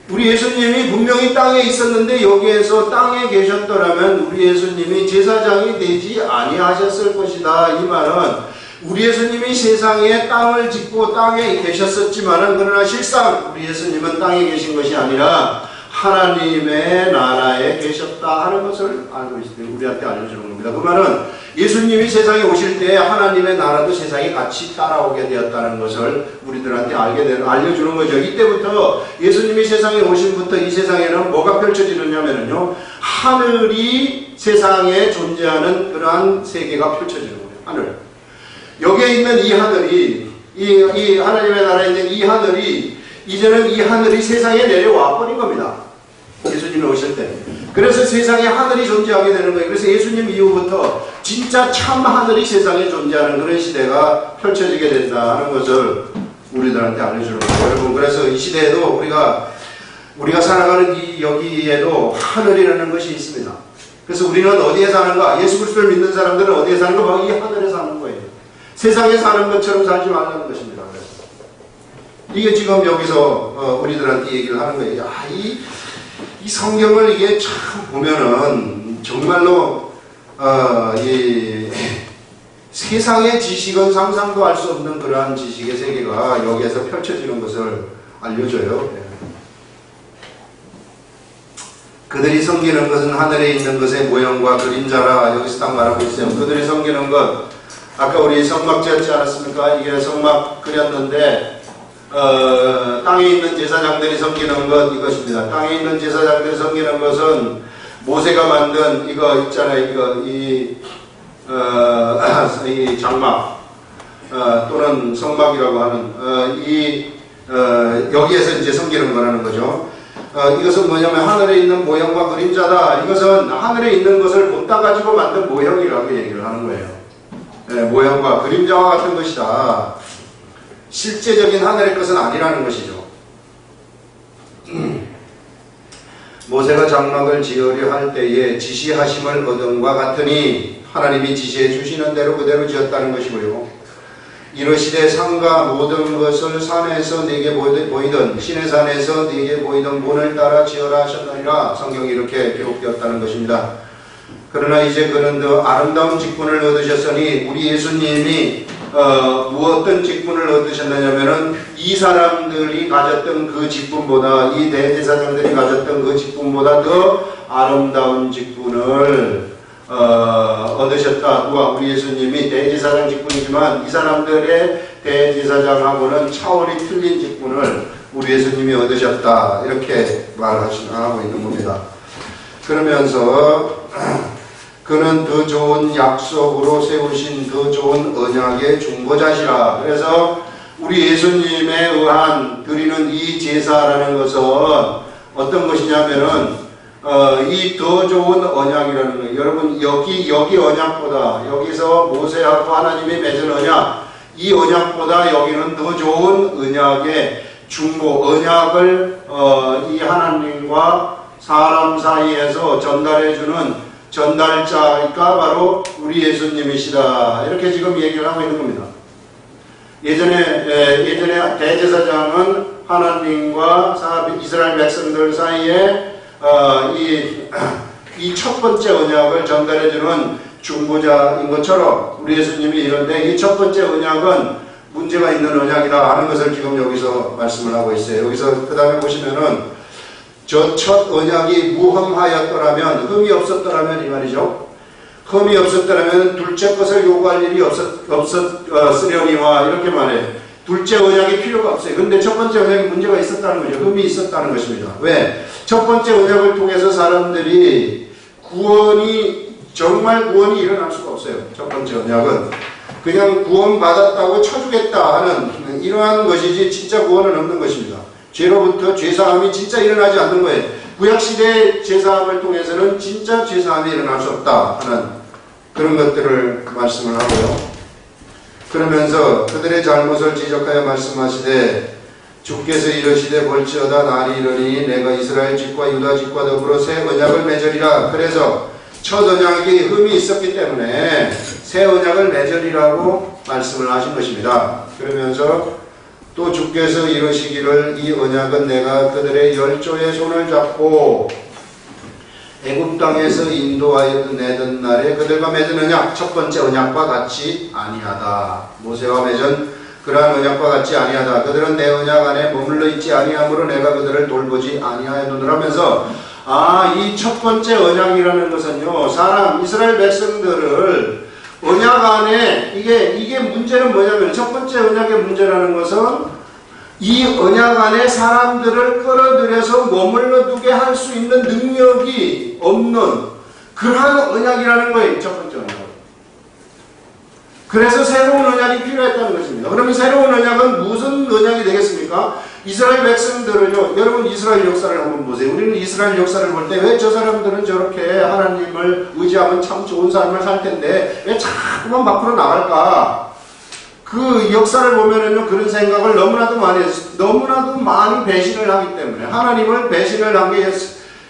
우리 예수님이 분명히 땅에 있었는데 여기에서 땅에 계셨더라면 우리 예수님이 제사장이 되지 아니하셨을 것이다. 이 말은 우리 예수님이 세상에 땅을 짓고 땅에 계셨었지만은 그러나 실상 우리 예수님은 땅에 계신 것이 아니라 하나님의 나라에 계셨다 하는 것을 알고 있습니다. 우리한테 알려주는 겁니다. 그 말은 예수님이 세상에 오실 때 하나님의 나라도 세상에 같이 따라오게 되었다는 것을 우리들한테 알려주는 거죠. 이때부터 예수님이 세상에 오신부터 이 세상에는 뭐가 펼쳐지느냐면요. 하늘이 세상에 존재하는 그러한 세계가 펼쳐지는 거예요. 하늘. 여기에 있는 이 하늘이, 이 하나님의 나라에 있는 이 하늘이, 이제는 이 하늘이 세상에 내려와 버린 겁니다. 예수님이 오실 때. 그래서 세상에 하늘이 존재하게 되는 거예요. 그래서 예수님 이후부터 진짜 참 하늘이 세상에 존재하는 그런 시대가 펼쳐지게 된다 하는 것을 우리들한테 알려주는 거예요. 여러분, 그래서 이 시대에도 우리가 살아가는 여기에도 하늘이라는 것이 있습니다. 그래서 우리는 어디에 사는가? 예수 그리스도를 믿는 사람들은 어디에 사는가? 바로 이 하늘에 사는 거예요. 세상에 사는 것처럼 살지 말라는 것입니다. 그래서 이게 지금 여기서 우리들한테 얘기를 하는 거예요. 이 성경을 이게 참 보면은 정말로 이 세상의 지식은 상상도 할 수 없는 그러한 지식의 세계가 여기에서 펼쳐지는 것을 알려줘요. 그들이 섬기는 것은 하늘에 있는 것의 모형과 그림자라 여기서 딱 말하고 있어요. 그들이 섬기는 것, 아까 우리 성막 지었지 않았습니까? 이게 성막 그렸는데 땅에 있는 제사장들이 섬기는 것 이것입니다. 땅에 있는 제사장들이 섬기는 것은 모세가 만든 이거 있잖아요. 이 장막 또는 성막이라고 하는 여기에서 이제 섬기는 거라는 거죠. 이것은 뭐냐면 하늘에 있는 모형과 그림자다. 이것은 하늘에 있는 것을 못 따가지고 만든 모형이라고 얘기를 하는 거예요. 모형과 그림자와 같은 것이다. 실제적인 하늘의 것은 아니라는 것이죠. 모세가 장막을 지으려 할 때에 지시하심을 얻음과 같으니 하나님이 지시해 주시는 대로 그대로 지었다는 것이고요. 이르시되 산과 모든 것을 산에서 네게 보이던 시내 산에서 네게 보이던 문을 따라 지어라 하셨느니라. 성경이 이렇게 기록되었다는 것입니다. 그러나 이제 그는 더 아름다운 직분을 얻으셨으니 우리 예수님이 어떤 직분을 얻으셨느냐면은 이 사람들이 가졌던 그 직분보다, 이 대제사장들이 가졌던 그 직분보다 더 아름다운 직분을 얻으셨다. 누가? 우리 예수님이 대제사장 직분이지만 이 사람들의 대제사장하고는 차원이 틀린 직분을 우리 예수님이 얻으셨다. 이렇게 말하고 있는 겁니다. 그러면서 그는 더 좋은 약속으로 세우신 더 좋은 언약의 중보자시라. 그래서 우리 예수님에 의한 드리는 이 제사라는 것은 어떤 것이냐면은 이 더 좋은 언약이라는 거예요. 여러분 여기 언약보다, 여기서 모세하고 하나님이 맺은 언약, 이 언약보다 여기는 더 좋은 언약의 중보, 언약을 이 하나님과 사람 사이에서 전달해주는 전달자가 바로 우리 예수님이시다. 이렇게 지금 얘기를 하고 있는 겁니다. 예전에 대제사장은 하나님과 이스라엘 백성들 사이에 이 첫 번째 언약을 전달해주는 중보자인 것처럼 우리 예수님이 이런데, 이 첫 번째 언약은 문제가 있는 언약이다 하는 것을 지금 여기서 말씀을 하고 있어요. 여기서 그 다음에 보시면은 저 첫 언약이 무흠하였더라면, 흠이 없었더라면 이 말이죠. 흠이 없었더라면 둘째 것을 요구할 일이 없었으려니와 이렇게 말해요. 둘째 언약이 필요가 없어요. 근데 첫 번째 언약에 문제가 있었다는 거죠. 흠이 있었다는 것입니다. 왜? 첫 번째 언약을 통해서 사람들이 정말 구원이 일어날 수가 없어요. 첫 번째 언약은 그냥 구원받았다고 쳐주겠다 하는 이러한 것이지 진짜 구원은 없는 것입니다. 죄로부터 죄사함이 진짜 일어나지 않는 거예요. 구약시대의 죄사함을 통해서는 진짜 죄사함이 일어날 수 없다 하는 그런 것들을 말씀을 하고요. 그러면서 그들의 잘못을 지적하여 말씀하시되 주께서 이르시되 볼지어다 날이 이르니 내가 이스라엘 집과 유다 집과 더불어 새 언약을 맺으리라. 그래서 첫 언약이 흠이 있었기 때문에 새 언약을 맺으리라고 말씀을 하신 것입니다. 그러면서 또 주께서 이르시기를 이 언약은 내가 그들의 열조의 손을 잡고 애굽 땅에서 인도하여 내던 날에 그들과 맺은 언약, 첫 번째 언약과 같이 아니하다. 모세와 맺은 그러한 언약과 같이 아니하다. 그들은 내 언약 안에 머물러 있지 아니하므로 내가 그들을 돌보지 아니하였느니라 하면서, 이 첫 번째 언약이라는 것은요, 이스라엘 백성들을 언약 안에, 이게 문제는 뭐냐면, 첫 번째 언약의 문제라는 것은 이 언약 안에 사람들을 끌어들여서 머물러 두게 할 수 있는 능력이 없는 그러한 언약이라는 거예요. 첫 번째 언약. 그래서 새로운 언약이 필요했다는 것입니다. 그러면 새로운 언약은 무슨 언약이 되겠습니까? 이스라엘 백성들은요, 여러분 이스라엘 역사를 한번 보세요. 우리는 이스라엘 역사를 볼 때 왜 저 사람들은 저렇게 하나님을 의지하면 참 좋은 삶을 살 텐데 왜 자꾸만 밖으로 나갈까? 그 역사를 보면은요, 그런 생각을 너무나도 많이 배신을 하기 때문에, 하나님을 배신을 한 게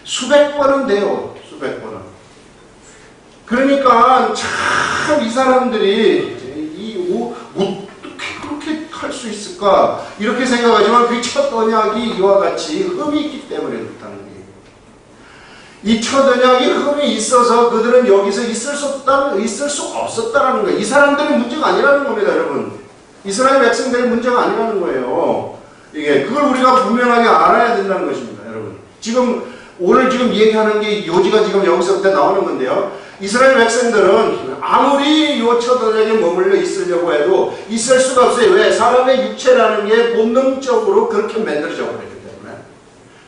수백 번은 돼요. 수백 번은. 그러니까 참 이 사람들이 어떻게 그렇게 할 수 있을까 이렇게 생각하지만 그 첫 언약이 이와 같이 흠이 있기 때문에 그렇다는 거예요. 이 첫 언약이 흠이 있어서 그들은 여기서 있을 수 없었다라는 거예요. 이 사람들의 문제가 아니라는 겁니다, 여러분. 이스라엘 백성들의 문제가 아니라는 거예요. 이게 그걸 우리가 분명하게 알아야 된다는 것입니다, 여러분. 오늘 얘기하는 게 요지가 지금 여기서부터 나오는 건데요. 이스라엘 백성들은 아무리 요 첫 언약에 머물러 있으려고 해도 있을 수가 없어요. 왜? 사람의 육체라는 게 본능적으로 그렇게 만들어져 버렸기 때문에.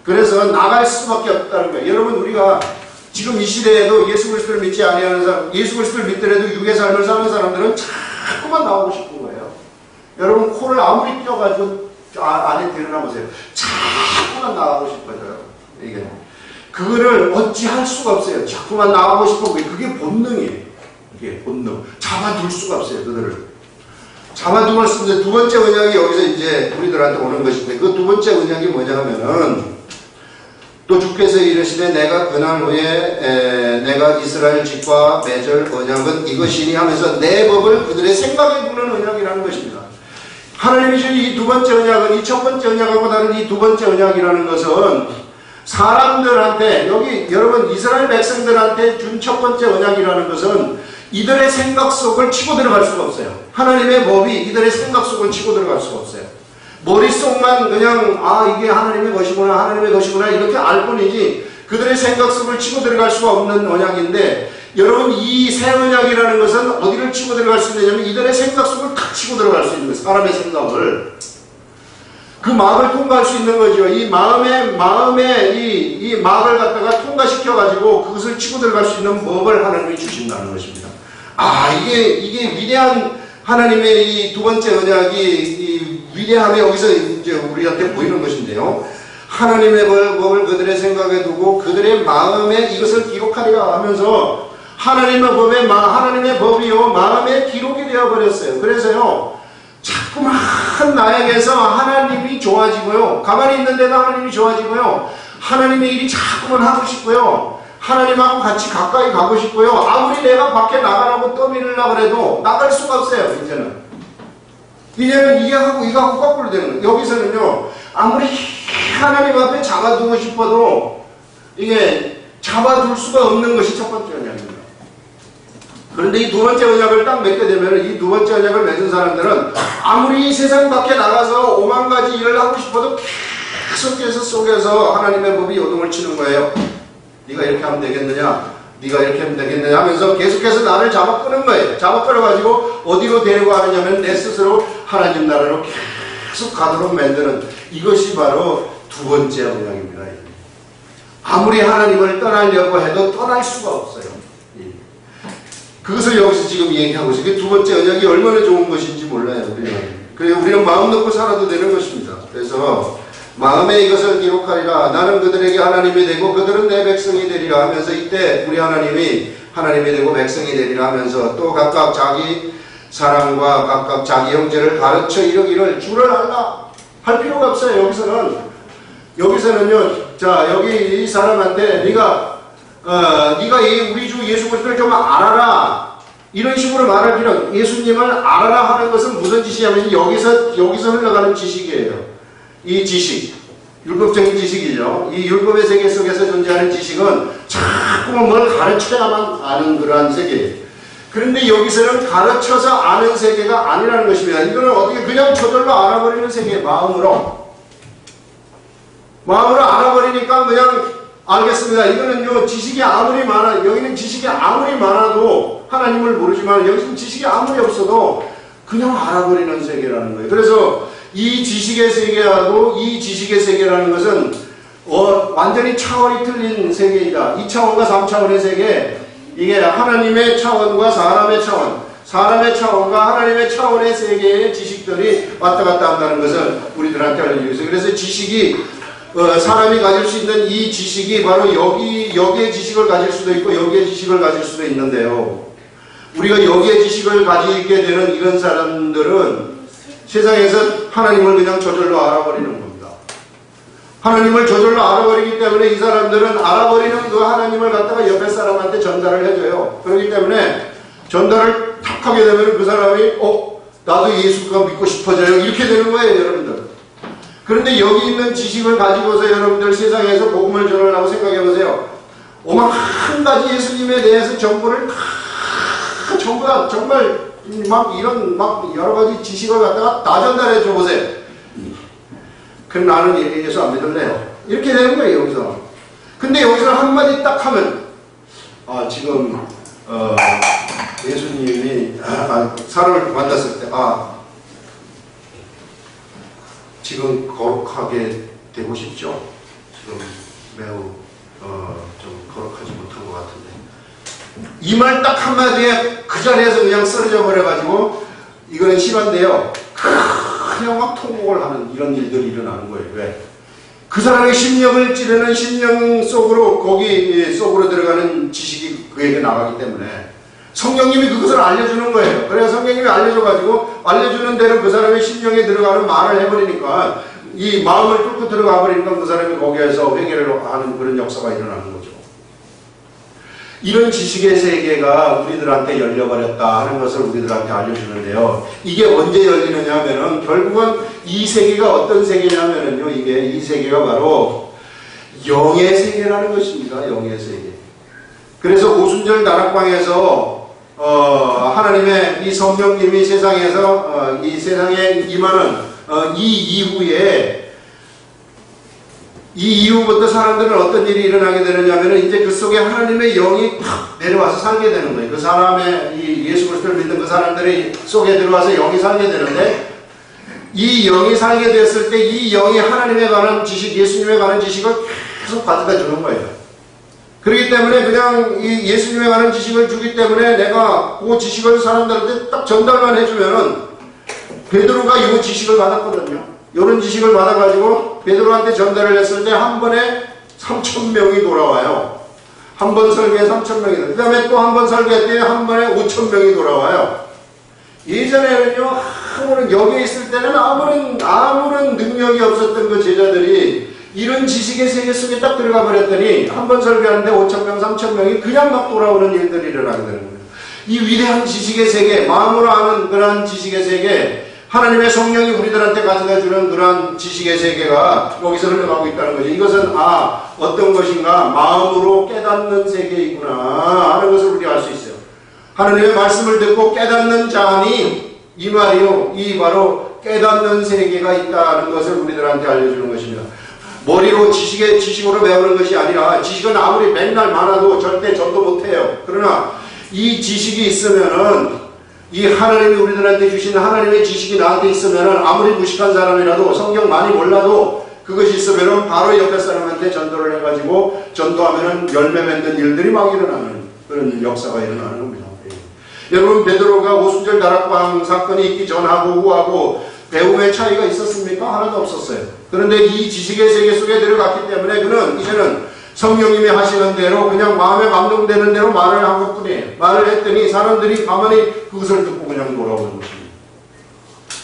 그래서 나갈 수밖에 없다는 거예요. 여러분, 우리가 지금 이 시대에도 예수 그리스도를 믿지 아니하는 사람, 예수 그리스도를 믿더라도 육의 삶을 사는 사람들은 자꾸만 나오고 싶은 거예요. 여러분, 코를 아무리 껴가지고 안에 들여다보세요. 자꾸만 나가고 싶어져요. 이게. 그거를 어찌할 수가 없어요. 자꾸만 나가고 싶은 게 그게 본능이에요. 그게 본능. 잡아둘 수가 없어요. 그들을. 잡아두고 있는데 두 번째 언약이 여기서 이제 우리들한테 오는 것인데 그 두 번째 언약이 뭐냐 하면은 또 주께서 이르시되 내가 그날 후에 내가 이스라엘 집과 맺을 언약은 이것이니 하면서 내 법을 그들의 생각에 두는 언약이라는 것입니다. 하나님이 주신 이 두 번째 언약은 이 첫 번째 언약하고 다른 이 두 번째 언약이라는 것은 사람들한테 여기 여러분 이스라엘 백성들한테 준 첫 번째 언약이라는 것은 이들의 생각 속을 치고 들어갈 수가 없어요. 하나님의 법이 이들의 생각 속을 치고 들어갈 수가 없어요. 머릿속만 그냥 이게 하나님의 것이구나 하나님의 것이구나 이렇게 알 뿐이지 그들의 생각 속을 치고 들어갈 수가 없는 언약인데 여러분 이 새 언약이라는 것은 어디를 치고 들어갈 수 있느냐면 이들의 생각 속을 다 치고 들어갈 수 있는 거예요. 사람의 생각을. 그 막을 통과할 수 있는 거죠. 이 마음의 이 막을 갖다가 통과시켜가지고 그것을 치고 들어갈 수 있는 법을 하나님이 주신다는 것입니다. 이게 위대한 하나님의 이 두 번째 언약이 이 위대함이 여기서 이제 우리한테 보이는 것인데요. 하나님의 법을 그들의 생각에 두고 그들의 마음에 이것을 기록하리라 하면서 하나님의 법이요 마음에 기록이 되어 버렸어요. 그래서요. 자꾸만 나에게서 하나님이 좋아지고요. 가만히 있는데도 하나님이 좋아지고요. 하나님의 일이 자꾸만 하고 싶고요. 하나님하고 같이 가까이 가고 싶고요. 아무리 내가 밖에 나가라고 떠밀으려고 해도 나갈 수가 없어요. 이제는 이거 하고 거꾸로 되는 거예요. 여기서는요. 아무리 하나님 앞에 잡아두고 싶어도 이게 잡아둘 수가 없는 것이 첫 번째 언약입니다. 그런데 이 두 번째 언약을 딱 맺게 되면 이 두 번째 언약을 맺은 사람들은 아무리 세상 밖에 나가서 오만 가지 일을 하고 싶어도 계속해서 속에서 하나님의 법이 요동을 치는 거예요. 네가 이렇게 하면 되겠느냐? 네가 이렇게 하면 되겠느냐? 하면서 계속해서 나를 잡아 끄는 거예요. 잡아 끌어가지고 어디로 데리고 가느냐면 내 스스로 하나님 나라로 계속 가도록 만드는 이것이 바로 두 번째 언약입니다. 아무리 하나님을 떠나려고 해도 떠날 수가 없어요. 그것을 여기서 지금 얘기하고 있어요. 두 번째 언약이 얼마나 좋은 것인지 몰라요. 우리는 마음 놓고 살아도 되는 것입니다. 그래서 마음에 이것을 기록하리라. 나는 그들에게 하나님이 되고 그들은 내 백성이 되리라 하면서 이때 우리 하나님이 하나님이 되고 백성이 되리라 하면서 또 각각 자기 사람과 각각 자기 형제를 가르쳐 이르기를 주를 알라 할 필요가 없어요. 여기서는요. 자 여기 이 사람한테 네가 우리 주 예수 그리스도를 좀 알아라. 이런 식으로 말할 필요. 예수님을 알아라 하는 것은 무슨 지식이냐면 여기서 흘러가는 지식이에요. 이 지식. 율법적인 지식이죠. 이 율법의 세계 속에서 존재하는 지식은 자꾸만 뭘 가르쳐야만 아는 그러한 세계예요. 그런데 여기서는 가르쳐서 아는 세계가 아니라는 것입니다. 이거는 어떻게 그냥 저절로 알아버리는 세계예요. 마음으로 알아버리니까 그냥 알겠습니다. 이거는요, 지식이 아무리 여기는 지식이 아무리 많아도 하나님을 모르지만 여기서는 지식이 아무리 없어도 그냥 알아버리는 세계라는 거예요. 그래서 이 지식의 세계하고 이 지식의 세계라는 것은 완전히 차원이 틀린 세계이다. 2차원과 3차원의 세계, 이게 하나님의 차원과 사람의 차원과 하나님의 차원의 세계의 지식들이 왔다 갔다 한다는 것을 우리들한테 알려주고 있어요. 그래서 지식이 사람이 가질 수 있는 이 지식이 바로 여기의 지식을 가질 수도 있고 여기의 지식을 가질 수도 있는데요. 우리가 여기에 지식을 가지게 되는 이런 사람들은 세상에서 하나님을 그냥 저절로 알아버리는 겁니다. 하나님을 저절로 알아버리기 때문에 이 사람들은 알아버리는 그 하나님을 갖다가 옆에 사람한테 전달을 해줘요. 그렇기 때문에 전달을 탁 하게 되면 그 사람이 나도 예수가 믿고 싶어져요. 이렇게 되는 거예요, 여러분들. 그런데 여기 있는 지식을 가지고서 여러분들 세상에서 복음을 전하려고 생각해 보세요. 한 가지 예수님에 대해서 정보를 전부 다 정말 이런 여러 가지 지식을 갖다가 다 전달해 줘 보세요. 그럼 나는 예수 안 믿을래요. 이렇게 되는 거예요, 여기서. 근데 여기서 한마디 딱 하면, 지금, 예수님이, 사람을 만났을 때, 지금 거룩하게 되고 싶죠? 지금 매우, 좀 거룩하지 못한 것 같은데. 이 말 딱 한마디에 그 자리에서 그냥 쓰러져 버려가지고, 이거는 심한데요. 그냥 막 통곡을 하는 이런 일들이 일어나는 거예요. 왜? 그 사람의 심령을 찌르는 심령 속으로, 거기 속으로 들어가는 지식이 그에게 나가기 때문에 성령님이 그것을 알려주는 거예요. 그래서 성령님이 알려줘가지고 알려주는 대로 그 사람의 심령에 들어가는 말을 해버리니까 이 마음을 뚫고 들어가 버리니까 그 사람이 거기에서 회개를 하는 그런 역사가 일어나는 거죠. 이런 지식의 세계가 우리들한테 열려버렸다 하는 것을 우리들한테 알려주는데요. 이게 언제 열리느냐 하면은 결국은 이 세계가 어떤 세계냐면은요, 이 세계가 바로 영의 세계라는 것입니다. 영의 세계. 그래서 오순절 다락방에서 하나님의 이 성령님이 세상에서 이 세상에 임하는 이 이후부터 사람들은 어떤 일이 일어나게 되느냐면 이제 그 속에 하나님의 영이 팍 내려와서 살게 되는 거예요. 그 사람의 이 예수 그리스도를 믿는 그 사람들의 속에 들어와서 영이 살게 되는데 이 영이 살게 됐을 때 이 영이 하나님에 관한 지식, 예수님에 관한 지식을 계속 가져다 주는 거예요. 그렇기 때문에 그냥 이 예수님에 관한 지식을 주기 때문에 내가 그 지식을 사람들한테 딱 전달만 해주면은 베드로가 이 지식을 받았거든요. 이런 지식을 받아가지고 베드로한테 전달을 했을 때 한 번에 3,000명이 돌아와요. 한 번 설교에 3,000명이. 그 다음에 또 한 번 설교할 때 한 번에 5,000명이 돌아와요. 예전에는요, 여기에 있을 때는 아무런 능력이 없었던 그 제자들이 이런 지식의 세계 속에 딱 들어가 버렸더니 한 번 설교하는데 5,000명, 3,000명이 그냥 막 돌아오는 일들이 일어나게 되는 거예요. 이 위대한 지식의 세계, 마음으로 아는 그러한 지식의 세계, 하나님의 성령이 우리들한테 가져다주는 그러한 지식의 세계가 여기서 흘러가고 있다는 거죠. 이것은 어떤 것인가 마음으로 깨닫는 세계이구나 하는 것을 우리가 알 수 있어요. 하나님의 말씀을 듣고 깨닫는 자니 이 말이요, 이 바로 깨닫는 세계가 있다는 것을 우리들한테 알려주는 것입니다. 머리로 지식으로 배우는 것이 아니라 지식은 아무리 맨날 많아도 절대 전도 못해요. 그러나 이 지식이 있으면은 이 하나님이 우리들한테 주신 하나님의 지식이 나한테 있으면은 아무리 무식한 사람이라도 성경 많이 몰라도 그것이 있으면은 바로 옆에 사람한테 전도를 해가지고 전도하면은 열매 맺는 일들이 막 일어나는 그런 역사가 일어나는 겁니다. 여러분, 베드로가 오순절 다락방 사건이 있기 전하고 후하고 배움의 차이가 있었습니까? 하나도 없었어요. 그런데 이 지식의 세계 속에 들어갔기 때문에 그는 이제는 성령님이 하시는 대로 그냥 마음에 감동되는 대로 말을 한 것뿐이에요. 말을 했더니 사람들이 가만히 그것을 듣고 그냥 돌아오는 것입니다.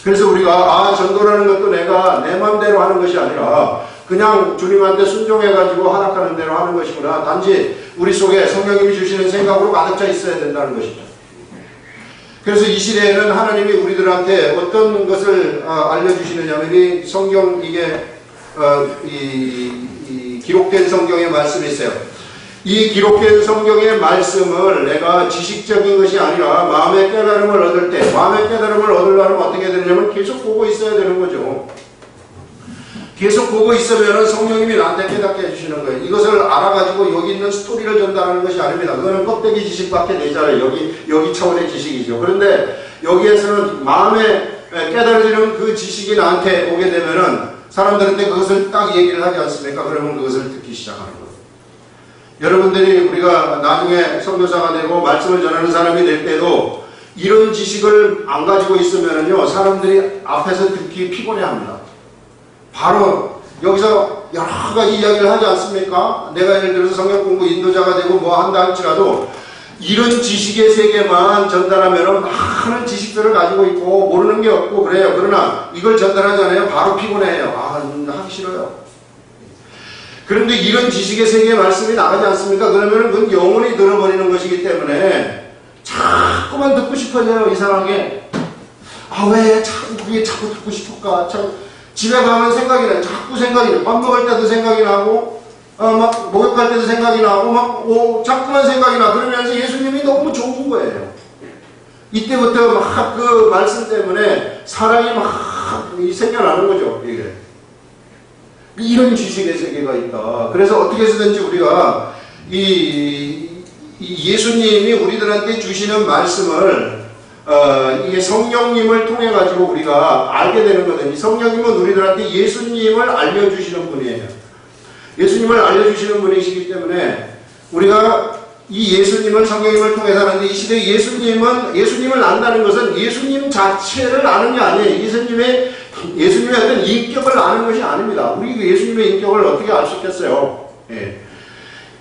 그래서 우리가 전도라는 것도 내가 내 마음대로 하는 것이 아니라 그냥 주님한테 순종해가지고 허락하는 대로 하는 것이구나. 단지 우리 속에 성령님이 주시는 생각으로 가득 차 있어야 된다는 것이죠. 그래서 이 시대에는 하나님이 우리들한테 어떤 것을 알려주시느냐면 이 성경 이게 이 기록된 성경의 말씀이 있어요. 이 기록된 성경의 말씀을 내가 지식적인 것이 아니라 마음의 깨달음을 얻을 때, 마음의 깨달음을 얻으려면 어떻게 되냐면 계속 보고 있어야 되는 거죠. 계속 보고 있으면 성령님이 나한테 깨닫게 해주시는 거예요. 이것을 알아가지고 여기 있는 스토리를 전달하는 것이 아닙니다. 그거는 껍데기 지식밖에 되잖아요. 여기 차원의 지식이죠. 그런데 여기에서는 마음에 깨달아지는 그 지식이 나한테 오게 되면은 사람들한테 그것을 딱 얘기를 하지 않습니까? 그러면 그것을 듣기 시작하는 거예요. 여러분들이 우리가 나중에 선교사가 되고 말씀을 전하는 사람이 될 때도 이런 지식을 안 가지고 있으면은요, 사람들이 앞에서 듣기 피곤해합니다. 바로 여기서 여러 가지 이야기를 하지 않습니까? 내가 예를 들어서 성경 공부 인도자가 되고 뭐 한다 할지라도 이런 지식의 세계만 전달하면 많은 지식들을 가지고 있고 모르는 게 없고 그래요. 그러나 이걸 전달하잖아요. 바로 피곤해요. 하기 싫어요. 그런데 이런 지식의 세계의 말씀이 나가지 않습니까? 그러면 그건 영혼이 들어버리는 것이기 때문에 자꾸만 듣고 싶어져요. 이상하게. 왜 그게 자꾸 듣고 싶을까? 집에 가면 생각이 나요. 자꾸 생각이 나요. 밥 먹을 때도 생각이 나고 막 목욕할 때도 생각이 나고 자꾸만 생각이 나. 그러면서 예수님이 너무 좋은 거예요. 이때부터 막 그 말씀 때문에 사랑이 막 생겨나는 거죠. 이게. 이런 지식의 세계가 있다. 그래서 어떻게 해서든지 우리가 이 예수님이 우리들한테 주시는 말씀을 이게 성령님을 통해 가지고 우리가 알게 되는 거거든요. 성령님은 우리들한테 예수님을 알려주시는 분이에요. 예수님을 알려주시는 분이시기 때문에 우리가 이 예수님을 성령님을 통해서 하는데 이 시대에 예수님을 안다는 것은 예수님 자체를 아는 게 아니에요. 예수님의 어떤 인격을 아는 것이 아닙니다. 우리 예수님의 인격을 어떻게 알 수 있겠어요?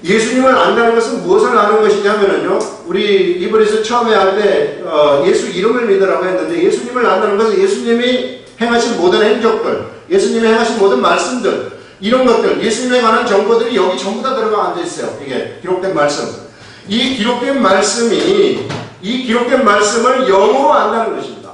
예수님을 안다는 것은 무엇을 아는 것이냐면요. 우리 이브리서 처음에 할 때 예수 이름을 믿으라고 했는데 예수님을 안다는 것은 예수님이 행하신 모든 행적들, 예수님이 행하신 모든 말씀들, 이런 것들, 예수님에 관한 정보들이 여기 전부 다 들어가 앉아 있어요. 이게 기록된 말씀. 이 기록된 말씀을 영으로 안다는 것입니다.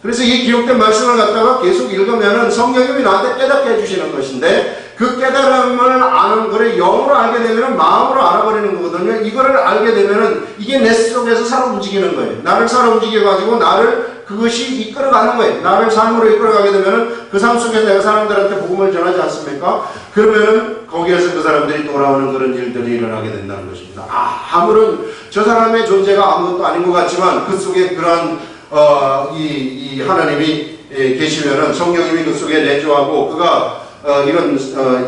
그래서 이 기록된 말씀을 갖다가 계속 읽으면은 성령님이 나한테 깨닫게 해주시는 것인데 그 깨달음을 아는 거를 영으로 알게 되면은 마음으로 알아버리는 거거든요. 이거를 알게 되면은 이게 내 속에서 살아 움직이는 거예요. 나를 살아 움직여가지고 나를 그것이 이끌어가는 거예요. 나를 삶으로 이끌어가게 되면은 그 삶 속에서 내가 사람들한테 복음을 전하지 않습니까? 그러면은 거기에서 그 사람들이 돌아오는 그런 일들이 일어나게 된다는 것입니다. 아무런 저 사람의 존재가 아무것도 아닌 것 같지만 그 속에 그런 이 하나님이 계시면은 성령님이 그 속에 내주하고 그가 이런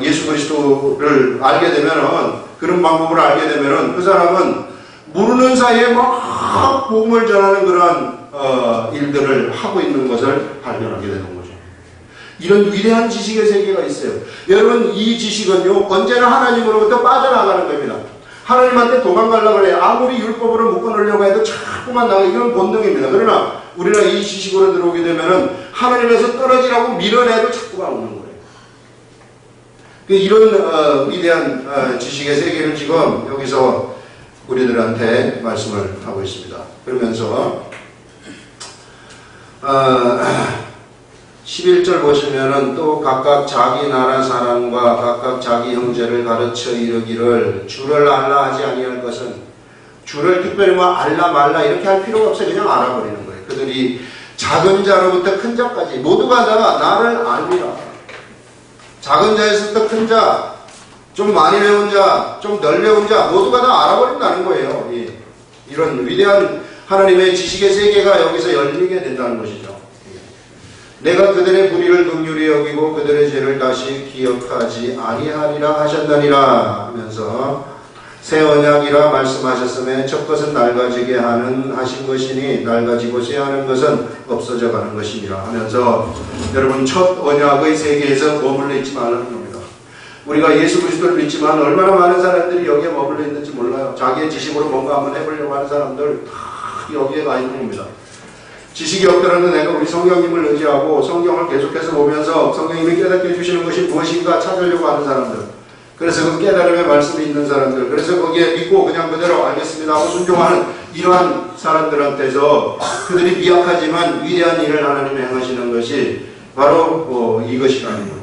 예수 그리스도를 알게 되면은 그런 방법을 알게 되면은 그 사람은 모르는 사이에 막 복음을 전하는 그런 일들을 하고 있는 것을 발견하게 되는 거죠. 이런 위대한 지식의 세계가 있어요. 여러분 이 지식은요 언제나 하나님으로부터 빠져나가는 겁니다. 하나님한테 도망가려고 그래요. 아무리 율법으로 묶어놓으려고 해도 자꾸만 나가. 이건 본능입니다. 그러나 우리가 이 지식으로 들어오게 되면은 하나님에서 떨어지라고 밀어내도 자꾸만 오는 거예요. 이런 위대한 지식의 세계를 지금 여기서 우리들한테 말씀을 하고 있습니다. 그러면서 11절 보시면은 또 각각 자기 나라 사람과 각각 자기 형제를 가르쳐 이르기를 주를 알라 하지 아니할 것은 주를 특별히 알라 말라 이렇게 할 필요가 없어요. 그냥 알아버리는 거예요. 그들이 작은 자로부터 큰 자까지 모두가 다 나를 알리라. 작은 자에서부터 큰 자, 좀 많이 배운 자, 좀 덜 배운 자 모두가 다 알아버린다는 거예요. 이런 위대한 하나님의 지식의 세계가 여기서 열리게 된다는 것이죠. 내가 그들의 불의를 긍휼히 여기고 그들의 죄를 다시 기억하지 아니하리라 하셨다니라 하면서 새 언약이라 말씀하셨음에 첫 것은 낡아지게 하신 것이니 낡아지고 쇠하는 것은 없어져 가는 것이니라 하면서 여러분 첫 언약의 세계에서 머물러 있지 말라는 겁니다. 우리가 예수 그리스도를 믿지만 얼마나 많은 사람들이 여기에 머물러 있는지 몰라요. 자기의 지식으로 뭔가 한번 해보려고 하는 사람들 다 여기에 가 있는 겁니다. 지식이 없더라도 내가 우리 성령님을 의지하고 성경을 계속해서 보면서 성령님이 깨닫게 해주시는 것이 무엇인가 찾으려고 하는 사람들, 그래서 그 깨달음의 말씀이 있는 사람들, 그래서 거기에 믿고 그냥 그대로 알겠습니다 하고 순종하는 이러한 사람들한테서 그들이 미약하지만 위대한 일을 하나님이 행하시는 것이 바로 이것이 아니고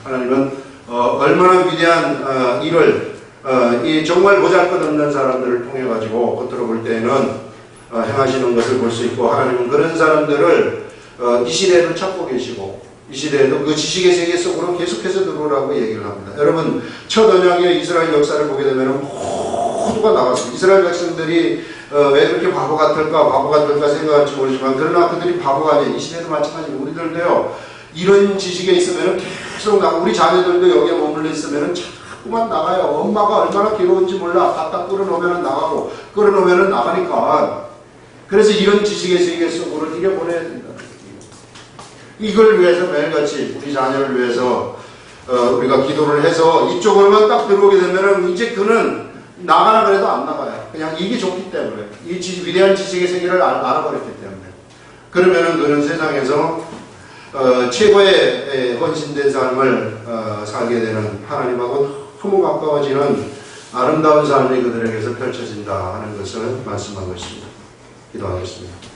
하나님은 얼마나 위대한 일을 정말 보잘것없는 사람들을 통해 가지고 겉으로 볼 때에는 행하시는 것을 볼 수 있고 하나님은 그런 사람들을 이 시대에도 찾고 계시고 이 시대에도 그 지식의 세계 속으로 계속해서 들어오라고 얘기를 합니다. 여러분 첫 언약의 이스라엘 역사를 보게 되면 모두가 나갔습니다. 이스라엘 백성들이 왜 그렇게 바보 같을까 생각할지 모르지만 그러나 그들이 바보가 아니에요. 이 시대도 마찬가지고 우리들도요 이런 지식에 있으면 계속 나가고 우리 자녀들도 여기에 머물러 있으면 자꾸만 나가요. 엄마가 얼마나 괴로운지 몰라. 갖다 끌어놓으면 나가고 끌어놓으면 나가니까 그래서 이런 지식의 세계 속으로 들여보내야 된다. 이걸 위해서 매일같이 우리 자녀를 위해서 우리가 기도를 해서 이쪽으로만 딱 들어오게 되면 이제 그는 나가라 그래도 안 나가요. 그냥 이게 좋기 때문에. 이 위대한 지식의 세계를 알아버렸기 때문에. 그러면은 그는 세상에서 최고의 헌신된 삶을 살게 되는, 하나님하고 너무 가까워지는 아름다운 삶이 그들에게서 펼쳐진다 하는 것을 말씀하고 있습니다. 기도하겠습니다.